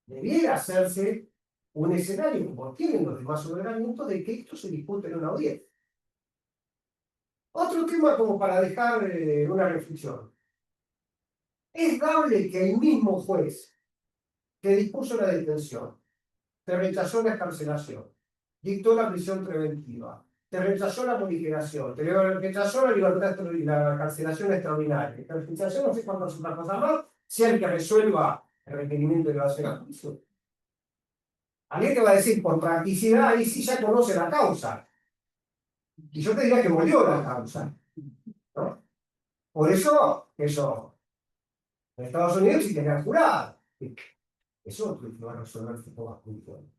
Debiera hacerse un escenario, como tienen los demás ordenamientos, de que esto se discute en una audiencia. Otro tema como para dejar una reflexión. Es dable que el mismo juez que dispuso la detención, te rechazó la excarcelación, dictó la prisión preventiva, te rechazó la morigeración, te rechazó la libertad y la carcelación extraordinaria, te rechazó no sé cuántas otras cosas más, sea el que resuelva el requerimiento de elevación a juicio. Alguien te va a decir, por practicidad, ahí sí ya conoce la causa. Y yo te diría que murió la causa, ¿no? Por eso, en Estados Unidos sí tenía jurado. Eso es lo que va a resolver el sistema judicial.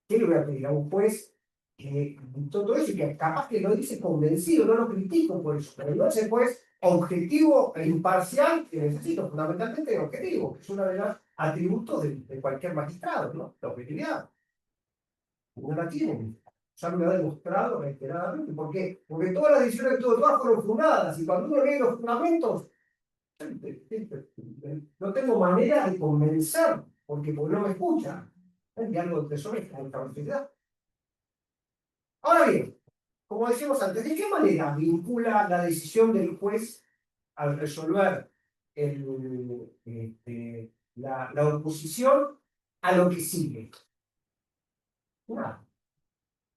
¿Qué le voy a pedir a un juez que todo eso y que capaz que lo dice convencido? No lo critico por eso, pero no es el juez objetivo e imparcial que necesito, fundamentalmente el objetivo, que es uno de los atributos de cualquier magistrado, ¿no? La objetividad. No la tienen. Ya me lo ha demostrado reiteradamente. ¿Por qué? Porque todas las decisiones de todas fueron fundadas, y cuando uno lee los fundamentos, no tengo manera de convencer, porque no me escuchan. ¿Y algo de eso es esta universidad? Ahora bien, como decíamos antes, ¿de qué manera vincula la decisión del juez al resolver la oposición a lo que sigue? Nada.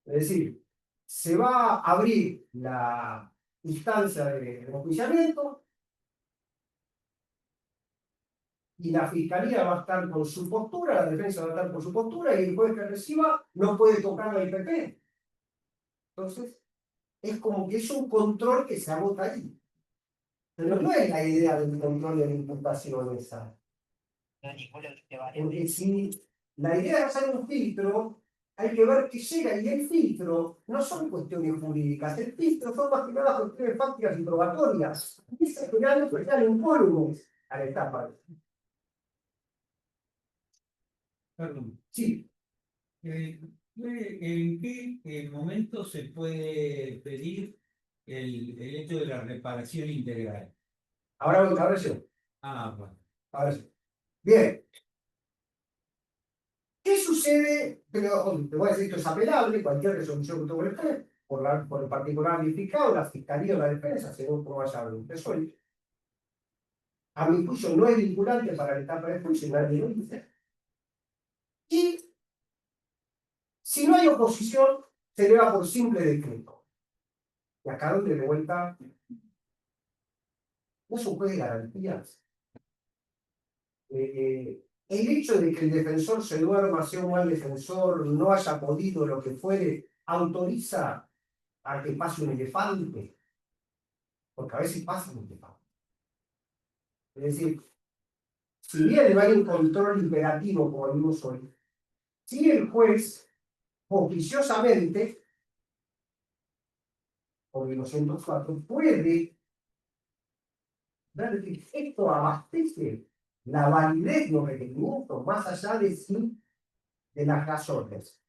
Es decir, se va a abrir la instancia de enjuiciamiento y la fiscalía va a estar con su postura, la defensa va a estar con su postura, y el juez que reciba no puede tocar la IPP. Entonces, es como que es un control que se agota ahí. Pero no es la idea del control de la imputación esa. Porque si la idea es hacer un filtro, hay que ver qué llega, y el filtro no son cuestiones jurídicas, el filtro son más que nada cuestiones fácticas y probatorias. Y esas generalmente están incólumes a la etapa. Perdón. Sí, ¿En qué momento se puede pedir el hecho de la reparación integral? ahora sí. Bueno. Ahora sí. Bien. ¿Qué sucede? Pero te voy a decir que es apelable, cualquier resolución que tome el juez, por el particular verificado, la fiscalía o la defensa, según como vaya resuelto. A mi juicio no es vinculante para la etapa de juicio, nadie lo dice. Y si no hay oposición, se eleva por simple decreto. Y acá donde de vuelta no es un juez de garantías. El hecho de que el defensor se duerma, sea un mal defensor, no haya podido lo que fuere, autoriza a que pase un elefante. Porque a veces pasa un elefante. Es decir, si bien no hay un control imperativo como vimos hoy, si el juez oficiosamente, por el 204, puede ver que esto abastece la validez de los requerimientos más allá de sí de las razones.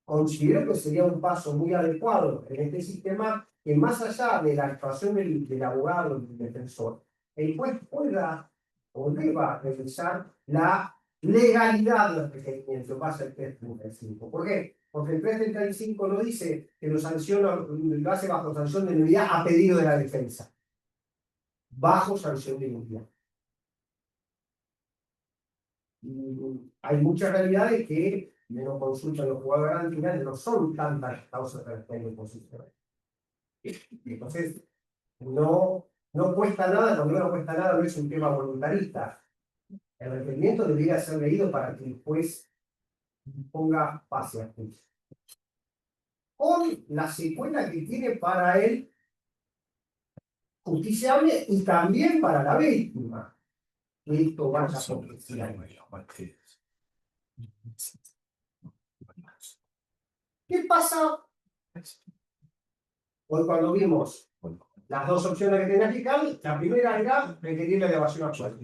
considero que sería un paso muy adecuado en este sistema que más allá de la actuación del abogado, del defensor, el juez pueda o deba revisar la legalidad del requerimiento en base al 335. ¿Por qué? Porque el 335 no dice que lo sanciona, lo hace bajo sanción de nulidad a pedido de la defensa. Bajo sanción de nulidad. Y hay muchas realidades que no consultan los jugadores garantizados, no son tantas causas de las que hay oposición. Entonces, no cuesta nada, cuando no cuesta nada, no es un tema voluntarista. El requerimiento debería ser leído para que el juez ponga pase a juicio. Con la secuela que tiene para él justiciable y también para la víctima. Que esto vaya por ¿qué pasa? Hoy cuando vimos las dos opciones que tenía el fiscal, la primera era requerir la elevación actual.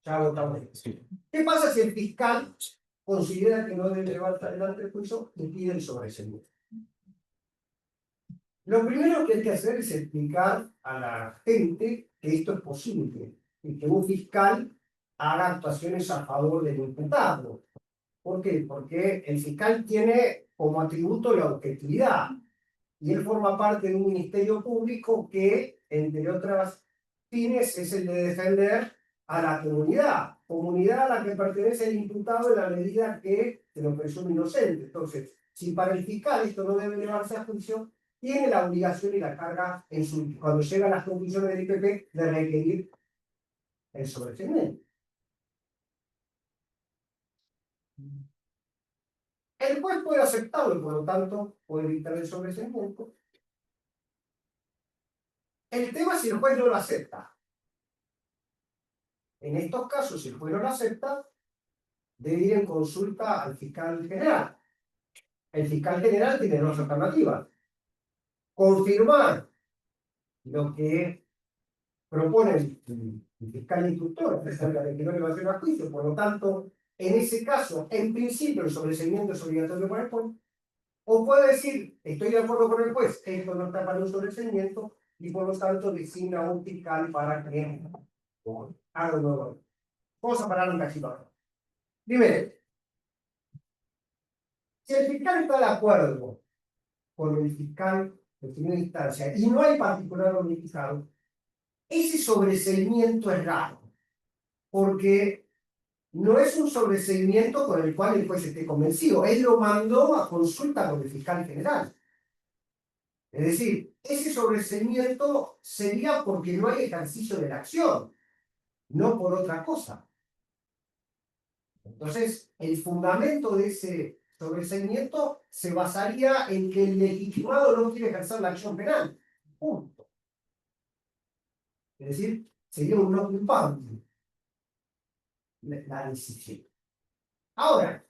Ya votamos. ¿Qué pasa si el fiscal considera que no debe llevar adelante el juicio y pide el sobreseimiento? Lo primero que hay que hacer es explicar a la gente que esto es posible y que un fiscal haga actuaciones a favor del imputado. ¿Por qué? Porque el fiscal tiene como atributo la objetividad y él forma parte de un ministerio público que, entre otras fines, es el de defender a la comunidad a la que pertenece el imputado en la medida que se lo presume inocente. Entonces, si para el fiscal esto no debe llevarse a juicio, tiene la obligación y la carga, cuando llega a las conclusiones del IPP, de requerir el sobreseimiento. El juez puede aceptarlo y por lo tanto puede evitar el sobreseimiento. El tema es si el juez no lo acepta. En estos casos, si el juez no lo acepta, debe ir en consulta al fiscal general. El fiscal general tiene dos alternativas. Confirmar lo que propone el fiscal instructor acerca de que no le va a hacer a juicio, por lo tanto, en ese caso, en principio, el sobreseimiento es obligatorio para el juez, o puede decir, estoy de acuerdo con el juez, esto no está para un sobreseimiento, y por lo tanto designa a un fiscal para que haga un nuevo. Vamos a parar un cachito. Primero, si el fiscal está de acuerdo con el fiscal de primera instancia y no hay particular notificado, ese sobreseimiento es raro, porque no es un sobreseimiento con el cual el juez esté convencido. Él lo mandó a consulta con el fiscal general. Es decir, ese sobreseimiento sería porque no hay ejercicio de la acción, no por otra cosa. Entonces, el fundamento de ese sobreseimiento se basaría en que el legitimado no quiere ejercer la acción penal. Punto. Es decir, sería un no culpable la decisión. Ahora,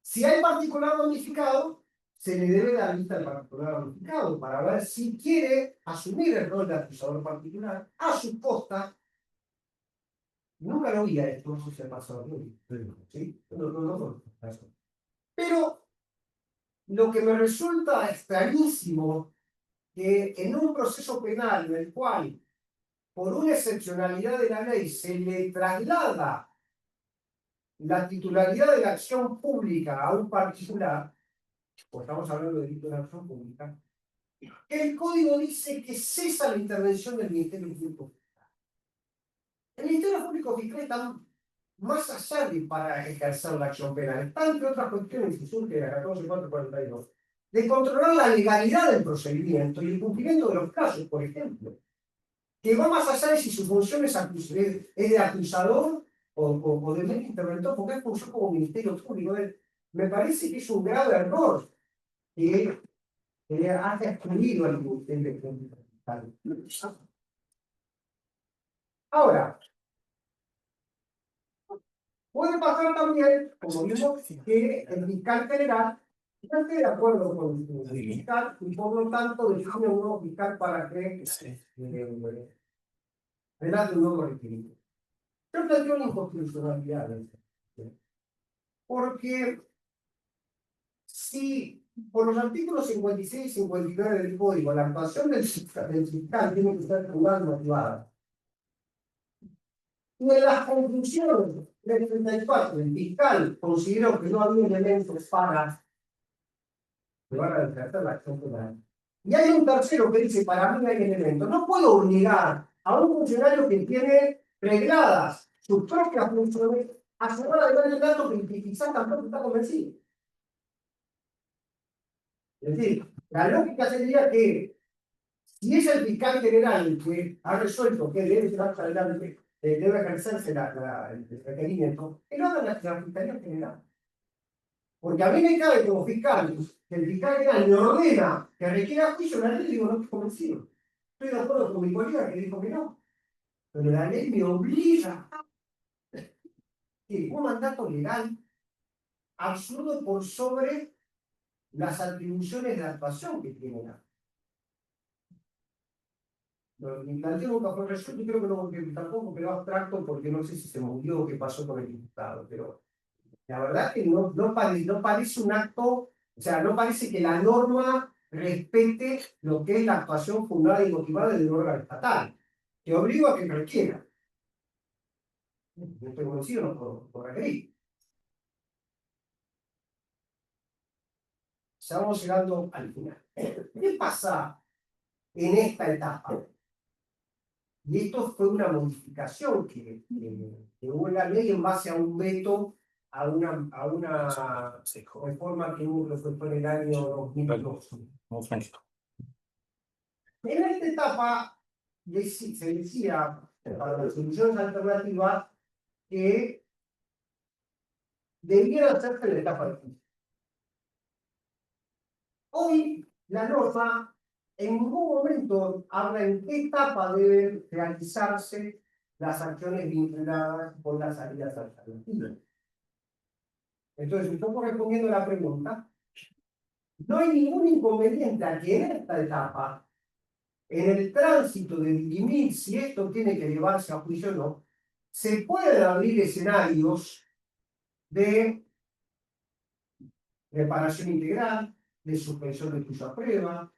si hay particular notificado, se le debe dar vista al particular notificado para ver si quiere asumir el rol de acusador particular a su costa. Nunca lo vi a esto, no sé si ha pasado. ¿Sí? No. Pero lo que me resulta extrañísimo que en un proceso penal en el cual, por una excepcionalidad de la ley, se le traslada la titularidad de la acción pública a un particular, pues estamos hablando de delito de acción pública, el código dice que cesa la intervención del Ministerio Público Fiscal. El Ministerio Público Fiscal está más allá de para ejercer la acción penal. Está entre otras cuestiones que surge de la 14442, de controlar la legalidad del procedimiento y el cumplimiento de los casos, por ejemplo, que va más allá de si su función es de acusador o de medio interventor, porque es función como Ministerio Público. Me parece que es un grave error que haya excluido al Ministerio Público. Ahora, puede pasar también, como vimos, que el fiscal general no esté de acuerdo con el fiscal y por lo tanto define un nuevo fiscal para que relate un nuevo requerimiento. Yo planteo una inconstitucionalidad de esto. Porque si por los artículos 56 y 59 del Código la actuación del fiscal tiene que ser plural y motivada, y en las conclusiones del 34 el fiscal consideró que no había elementos para llevar a ejercer la acción penal, y hay un tercero que dice, para mí no hay elementos, no puedo obligar a un funcionario que tiene regladas sus propias funciones a llevar adelante el dato que quizás tampoco está convencido. Es decir, la lógica sería que si es el fiscal general el que ha resuelto que debe llevarse adelante, debe ejercerse el requerimiento, que lo haga la Fiscalía General. Porque a mí me cabe como fiscal que el fiscal general me ordena que requiera juicio, la ley digo, no estoy convencido. Estoy de acuerdo con mi colega que dijo que no. Pero la ley me obliga que un mandato legal absurdo por sobre las atribuciones de actuación que tiene la. Mi planteo nunca fue resuelto y creo que no, que tampoco quedó abstracto porque no sé si se murió o qué pasó con el diputado, pero la verdad que no parece un acto, o sea, no parece que la norma respete lo que es la actuación fundada y motivada del órgano estatal, que obliga a que requiera. No estoy convencido, no por requerir. Estamos llegando al final. ¿Qué pasa en esta etapa? Y esto fue una modificación que hubo en la ley en base a un veto, a una reforma que hubo que fue en el año 2002. En esta etapa se decía para las soluciones alternativas que debiera hacerse en la etapa de juicio. Hoy la norma en ningún momento habla en qué etapa deben realizarse las acciones vinculadas con las salidas alternativas. Entonces, un poco respondiendo a la pregunta, no hay ningún inconveniente a que en esta etapa, en el tránsito de dirimir si esto tiene que llevarse a juicio o no, se pueden abrir escenarios de reparación integral, de suspensión de juicio a prueba,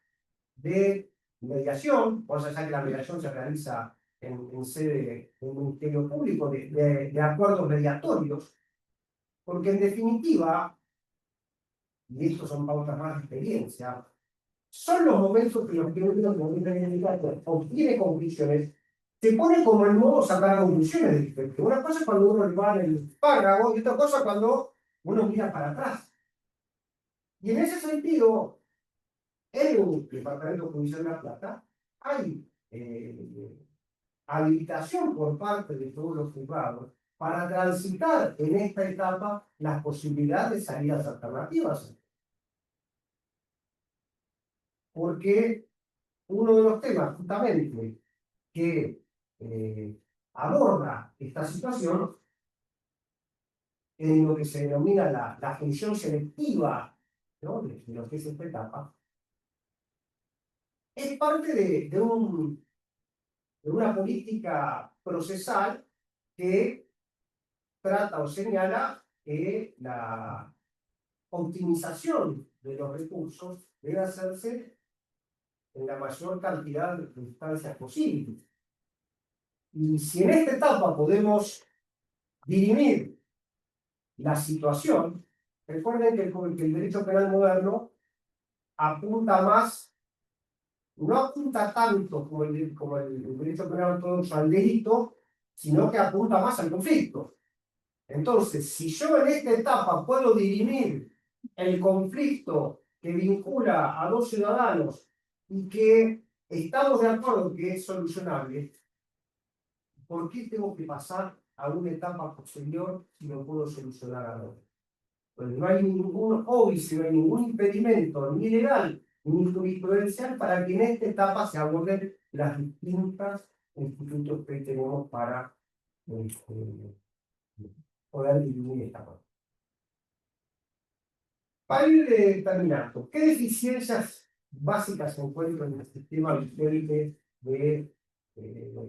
de mediación, o sea, que la mediación se realiza en sede del Ministerio Público, de acuerdos mediatorios, porque en definitiva, y estos son pautas más de experiencia, son los momentos que los que obtiene conclusiones, se pone como el modo de sacar conclusiones. Una cosa es cuando uno va en el párrafo y otra cosa cuando uno mira para atrás. Y en ese sentido, en el Departamento Judicial de La Plata hay habilitación por parte de todos los juzgados para transitar en esta etapa las posibilidades de salidas alternativas. Porque uno de los temas justamente que aborda esta situación en lo que se denomina la función selectiva, ¿no?, de lo que es esta etapa, es parte de una política procesal que trata o señala que la optimización de los recursos debe hacerse en la mayor cantidad de instancias posibles. Y si en esta etapa podemos dirimir la situación, recuerden que el derecho penal moderno apunta más, no apunta tanto como el derecho penal ortodoxo al delito, sino que apunta más al conflicto. Entonces, si yo en esta etapa puedo dirimir el conflicto que vincula a dos ciudadanos y que estamos de acuerdo que es solucionable, ¿por qué tengo que pasar a una etapa posterior si no puedo solucionar ahora? Pues no hay ningún óbice, no hay ningún impedimento, ni legal ni jurisprudencial, para que en esta etapa se aborden las distintas institutos que tenemos para poder dirimir esta cosa. Para ir terminando, ¿qué deficiencias básicas se encuentran en el sistema vigente de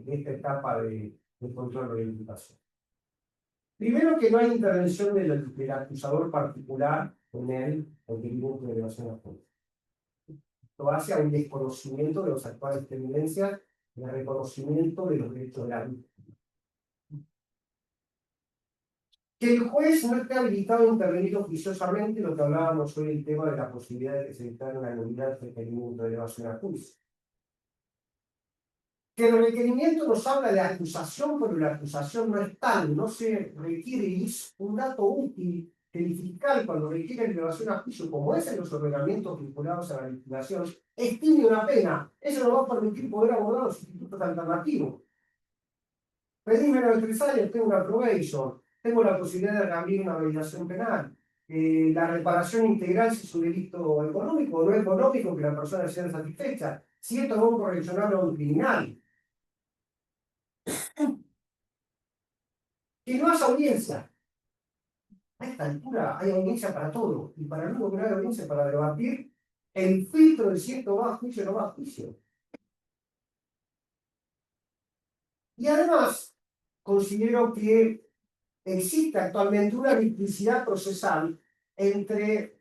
esta etapa de control de imputación? Primero, que no hay intervención del acusador particular en el requerimiento de elevación a juicio. Esto hace a un desconocimiento de las actuales tendencias y al reconocimiento de los derechos de la víctima. Que el juez no esté habilitado a intervenir oficiosamente, lo que hablábamos hoy, el tema de la posibilidad de que se declare una nulidad del requerimiento de elevación a juicio. Que el requerimiento nos habla de acusación, pero la acusación no es tal, no se requiere, y es un dato útil que el fiscal, cuando requiere elevación a juicio, como es en los ordenamientos vinculados a la liquidación, estime una pena. Eso nos va a permitir poder abordar los institutos alternativos. Pedí menos de 3 años, tengo una probation, tengo la posibilidad de reabrir una mediación penal. La reparación integral si es un delito económico o no económico, que la persona sea satisfecha. Si esto es un correccional o un criminal. Que no haya audiencia. A esta altura hay audiencia para todo. Y para lo único que no hay audiencia para debatir el filtro de si esto va a juicio o no va a juicio. Y además, considero que existe actualmente una duplicidad procesal entre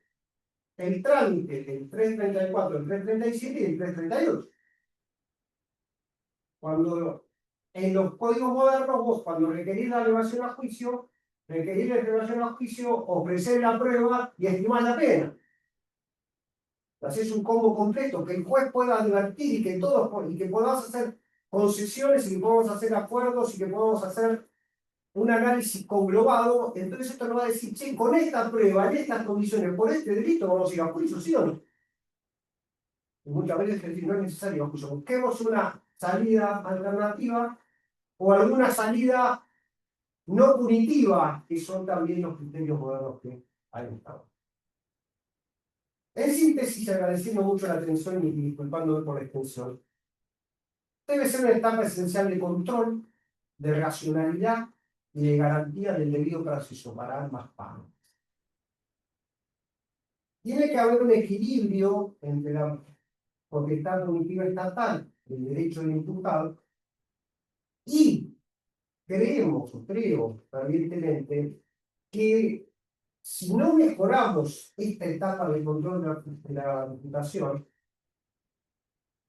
el trámite del 334, el 337 y el 338. Cuando en los códigos modernos vos, cuando requerís la elevación a juicio, requerís la elevación a juicio, ofrecer la prueba y estimar la pena. Haces un combo completo, que el juez pueda advertir y que todos, y que podamos hacer concesiones y que podamos hacer acuerdos y que podamos hacer un análisis conglobado. Entonces esto nos va a decir, che, con esta prueba, en estas condiciones, por este delito vamos a ir a juicio, ¿sí o no? Y muchas veces no es necesario ir a juicio. Busquemos una salida alternativa o alguna salida no punitiva, que son también los criterios modernos que hay en Estado. En síntesis, agradeciendo mucho la atención y disculpándome por la extensión, debe ser una etapa esencial de control, de racionalidad y de garantía del debido proceso para ambas partes. Tiene que haber un equilibrio entre la potestad punitiva estatal, el derecho del imputado, y creo fervientemente que si no mejoramos esta etapa de control de la imputación,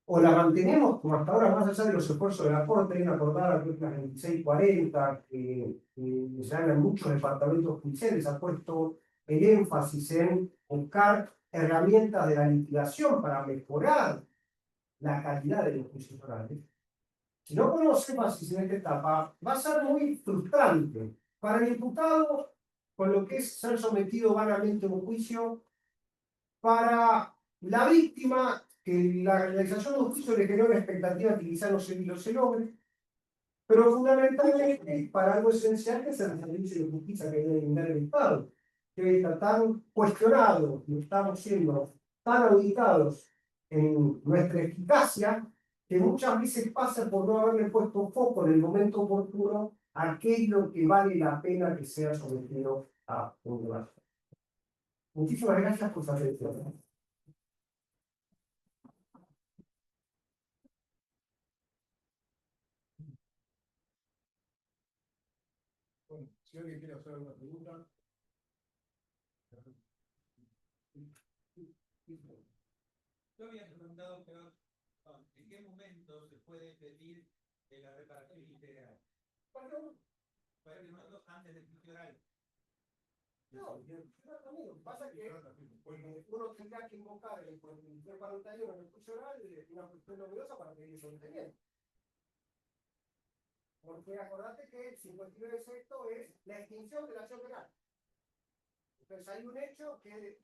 o la mantenemos como hasta ahora, más allá de los esfuerzos de la Corte, hay una acordada que es la 2640, que ya en muchos departamentos judiciales ha puesto el énfasis en buscar herramientas de la litigación para mejorar la calidad de los juicios orales. Si no ponemos énfasis en esta etapa, va a ser muy frustrante para el imputado con lo que es ser sometido vanamente a un juicio, para la víctima, que la realización de un juicio le genera una expectativa que quizá no se logre, pero fundamentalmente para algo esencial que es el servicio de justicia que debe brindar el Estado, que está tan cuestionado y estamos siendo tan auditados en nuestra eficacia, que muchas veces pasa por no haberle puesto foco en el momento oportuno a aquello que vale la pena que sea sometido a un debate. Muchísimas gracias por su atención. Bueno, si alguien quiere hacer alguna pregunta. Yo había preguntado, pero ¿en qué momento se puede pedir la reparación integral? Para que no antes del juicio oral. No, pasa que uno tendrá que invocar el 41 en el juicio oral una cuestión novedosa para pedir sometimiento. Porque acordate que el 59 sexto es la extinción de la acción penal. Entonces hay un hecho que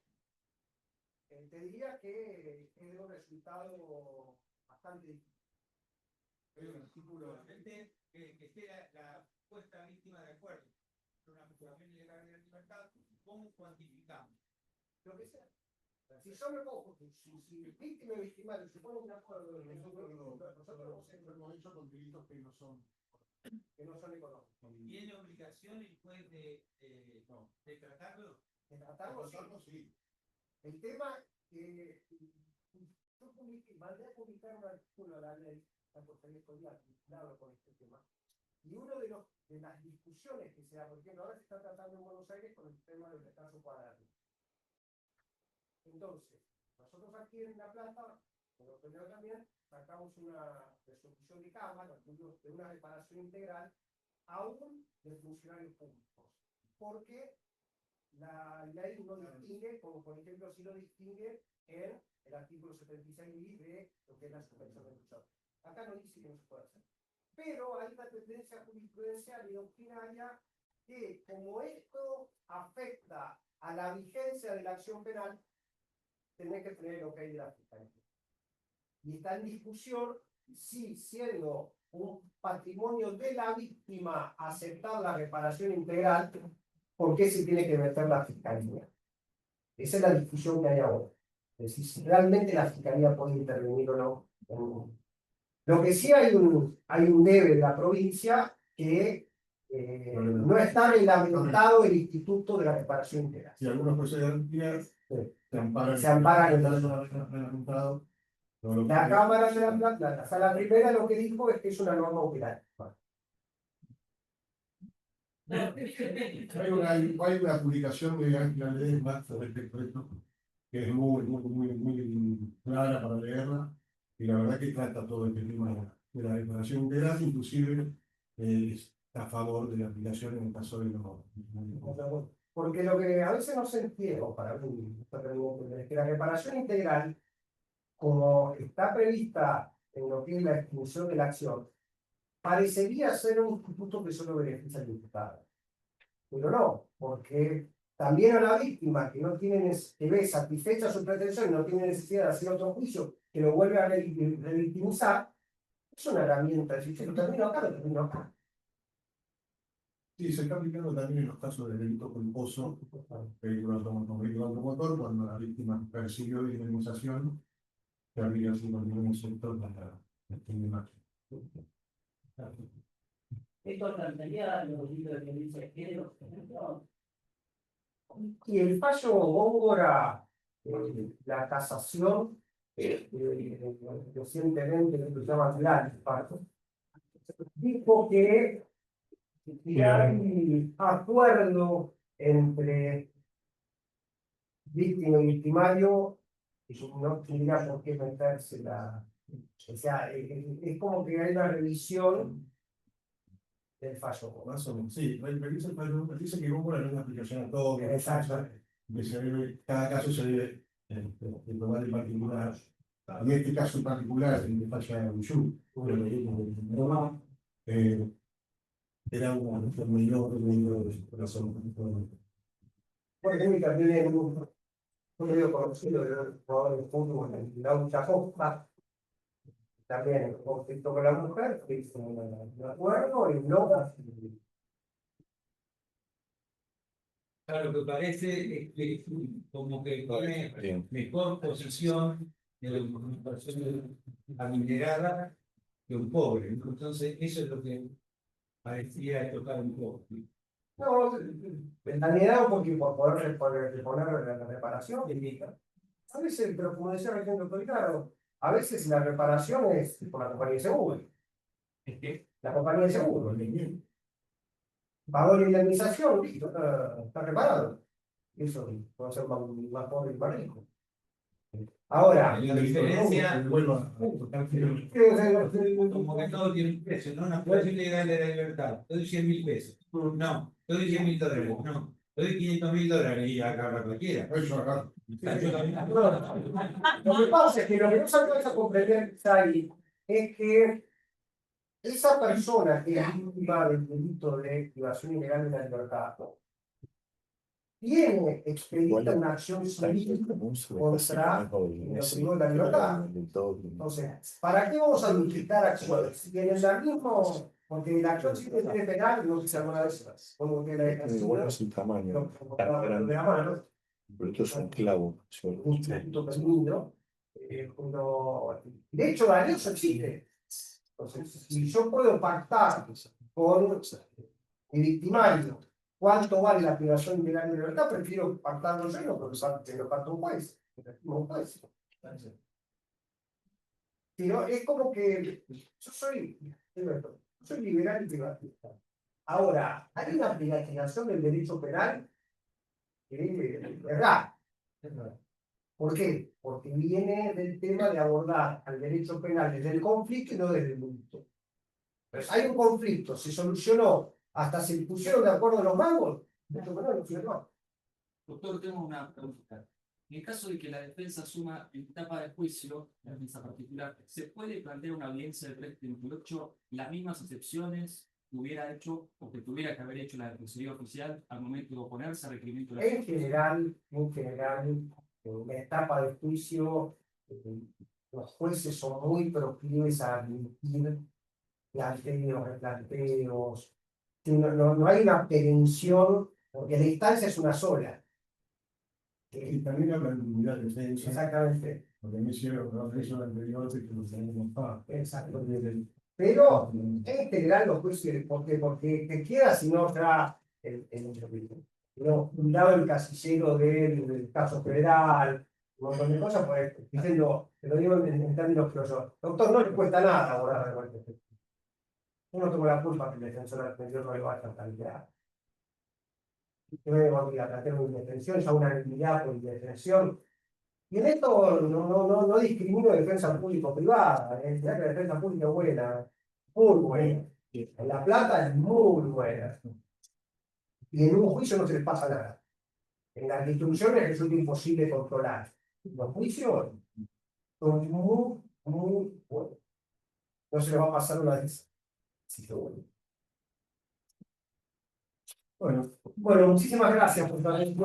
te diría que es de un resultado bastante difícil. Hay un artículo. Que esté la supuesta víctima de acuerdo. Una acusación ilegal de la libertad, ¿cómo cuantificamos? Lo que sea. Si yo me pongo, si víctima y victimario se ponen de acuerdo, nosotros hemos hecho con delitos que no son económicos. ¿Tiene obligación el juez de tratarlo? De tratarlo, sí. El tema que yo mandé a publicar un artículo a la ley, la portaría escolar, vinculado con este tema. Y uno de las discusiones que se da, por ejemplo, ahora se está tratando en Buenos Aires con el tema del caso Cuadrado. Entonces, nosotros aquí en La Plata, en lo primero también, sacamos una resolución de Cámara de una reparación integral aún de funcionarios públicos, porque la ley no distingue, como por ejemplo sí lo distingue en el artículo 76 de lo que es la suspensión de función. Acá no dice que no se puede hacer. Pero hay una tendencia jurisprudencial y doctrinaria que, como esto afecta a la vigencia de la acción penal, tiene que tener el ok de la Fiscalía. Y está en discusión si, siendo un patrimonio de la víctima aceptar la reparación integral, ¿por qué se tiene que meter la Fiscalía? Esa es la discusión que hay ahora. Es decir, si realmente la Fiscalía puede intervenir o no. Lo que sí hay un debe de la provincia que no está reglamentado el Instituto de la Reparación Integral. Si algunos jueces de garantía se amparan en reglamentado. La Cámara de La Plata, o sea, la primera lo que dijo es que es una norma operativa. Hay una publicación de Ángela Ledesma sobre este proyecto que es muy clara para leerla, y la verdad que trata todo el tema de la declaración integral, inclusive está a favor de la aplicación en el caso de los. Porque lo que a veces no se entiende, para mí, es que la reparación integral, como está prevista en lo que es la extinción de la acción, parecería ser un instituto que solo beneficia al imputado. Pero no, porque también a la víctima que no tiene, que ve satisfecha su pretensión y no tiene necesidad de hacer otro juicio que lo vuelve a revictimizar, es una herramienta. Si yo lo termino acá, lo termino acá. Sí, se está aplicando también en los casos de delito culposo, vehículo automotor, cuando la víctima persiguió la indemnización, que habría sido un sector para la. Esto plantearía los delitos de violencia de género, por ejemplo. Y el fallo Góngora, la casación, recientemente, que se llama Pilar, dijo que si hay acuerdo entre víctima y victimario, no tendría por qué meterse la. O sea, es como que hay una revisión del fallo. Más o menos, sí, dice que Góngora no es una aplicación a todo, Exacto. cada caso se debe tomar en particular. En este caso en particular, en el falla Uyú, era una menor de razón. Por ejemplo, también hay un medio conocido de jugador de fútbol, el Laucha Costa, también en conflicto con la mujer, que hizo un acuerdo y no. Claro, lo que parece es que como que tiene mejor posición de una persona adinerada que un pobre. Entonces, eso es lo que parecía tocar un poco. No, ventaneado porque por poder reponer la reparación. A veces, pero como decía recién el doctor Ricardo, a veces la reparación es por la compañía de seguro. La compañía de seguro. Pagó la indemnización, listo, está reparado. Eso puede ser más pobre y más rico. Ahora, La diferencia, como que todo tiene un precio, ¿no? Una situación legal de la libertad, te doy 100.000 pesos. No, te doy 100.000 dólares. No, te doy 500.000 dólares y acá cualquiera. Eso acá. lo que pasa es que lo que no se alcanza a comprender ahí es que esa persona que es víctima del delito de privación ilegal de la libertad tiene expedita una acción civil contra el privado de la libertad. Entonces, ¿para qué vamos a duplicar acciones? Si en el mismo, porque la acción civil tiene penal, no sé si alguna vez, como que la Igual es el tamaño. de la mano, Pero esto es un clavo. un punto pequeño, de hecho, la ley eso existe. Entonces, si yo puedo pactar con mi victimario cuánto vale la privación integral de libertad, prefiero pactarlo yo, porque lo pacta un juez. Un juez. Sino, es como que yo soy liberal y privatista. Ahora, hay una privatización del derecho penal que es rara. ¿Por qué? Porque viene del tema de abordar al derecho penal desde el conflicto y no desde el delito. Pues hay un conflicto, se solucionó, hasta se pusieron de acuerdo los bancos, derecho penal no firmó. Doctor, tengo una pregunta. En el caso de que la defensa asuma en etapa de juicio, la defensa particular, ¿se puede plantear una audiencia del 338 las mismas excepciones que hubiera hecho o que tuviera que haber hecho la Defensoría Oficial al momento de oponerse al requerimiento de la En general, en la etapa de juicio, los jueces son muy proclives a admitir planteos, replanteos. No hay una prevención, porque la instancia es una sola. Y también habla de unidad de defensa, Exactamente. porque me hicieron la eso anterior que nos tenemos para. Exacto. Pero en general los jueces, porque que queda si no ya un lado el casillero del caso federal, un montón de cosas, pues diciendo, te lo digo en términos filosóficos. Doctor, no le cuesta nada abordar de cualquier cosa. Uno toma la culpa que el defensor anterior no le va a tratar. Yo me voy a plantear una indefensión, ya una nulidad por indefensión. Y en esto no discrimino defensa público-privada. La defensa pública es buena, muy buena. En La Plata es muy buena. Y en un juicio no se les pasa nada. En las distribuciones resulta imposible controlar. Los juicios son muy buenos. No se les va a pasar una vez. Así que bueno. Bueno, muchísimas gracias por estar aquí.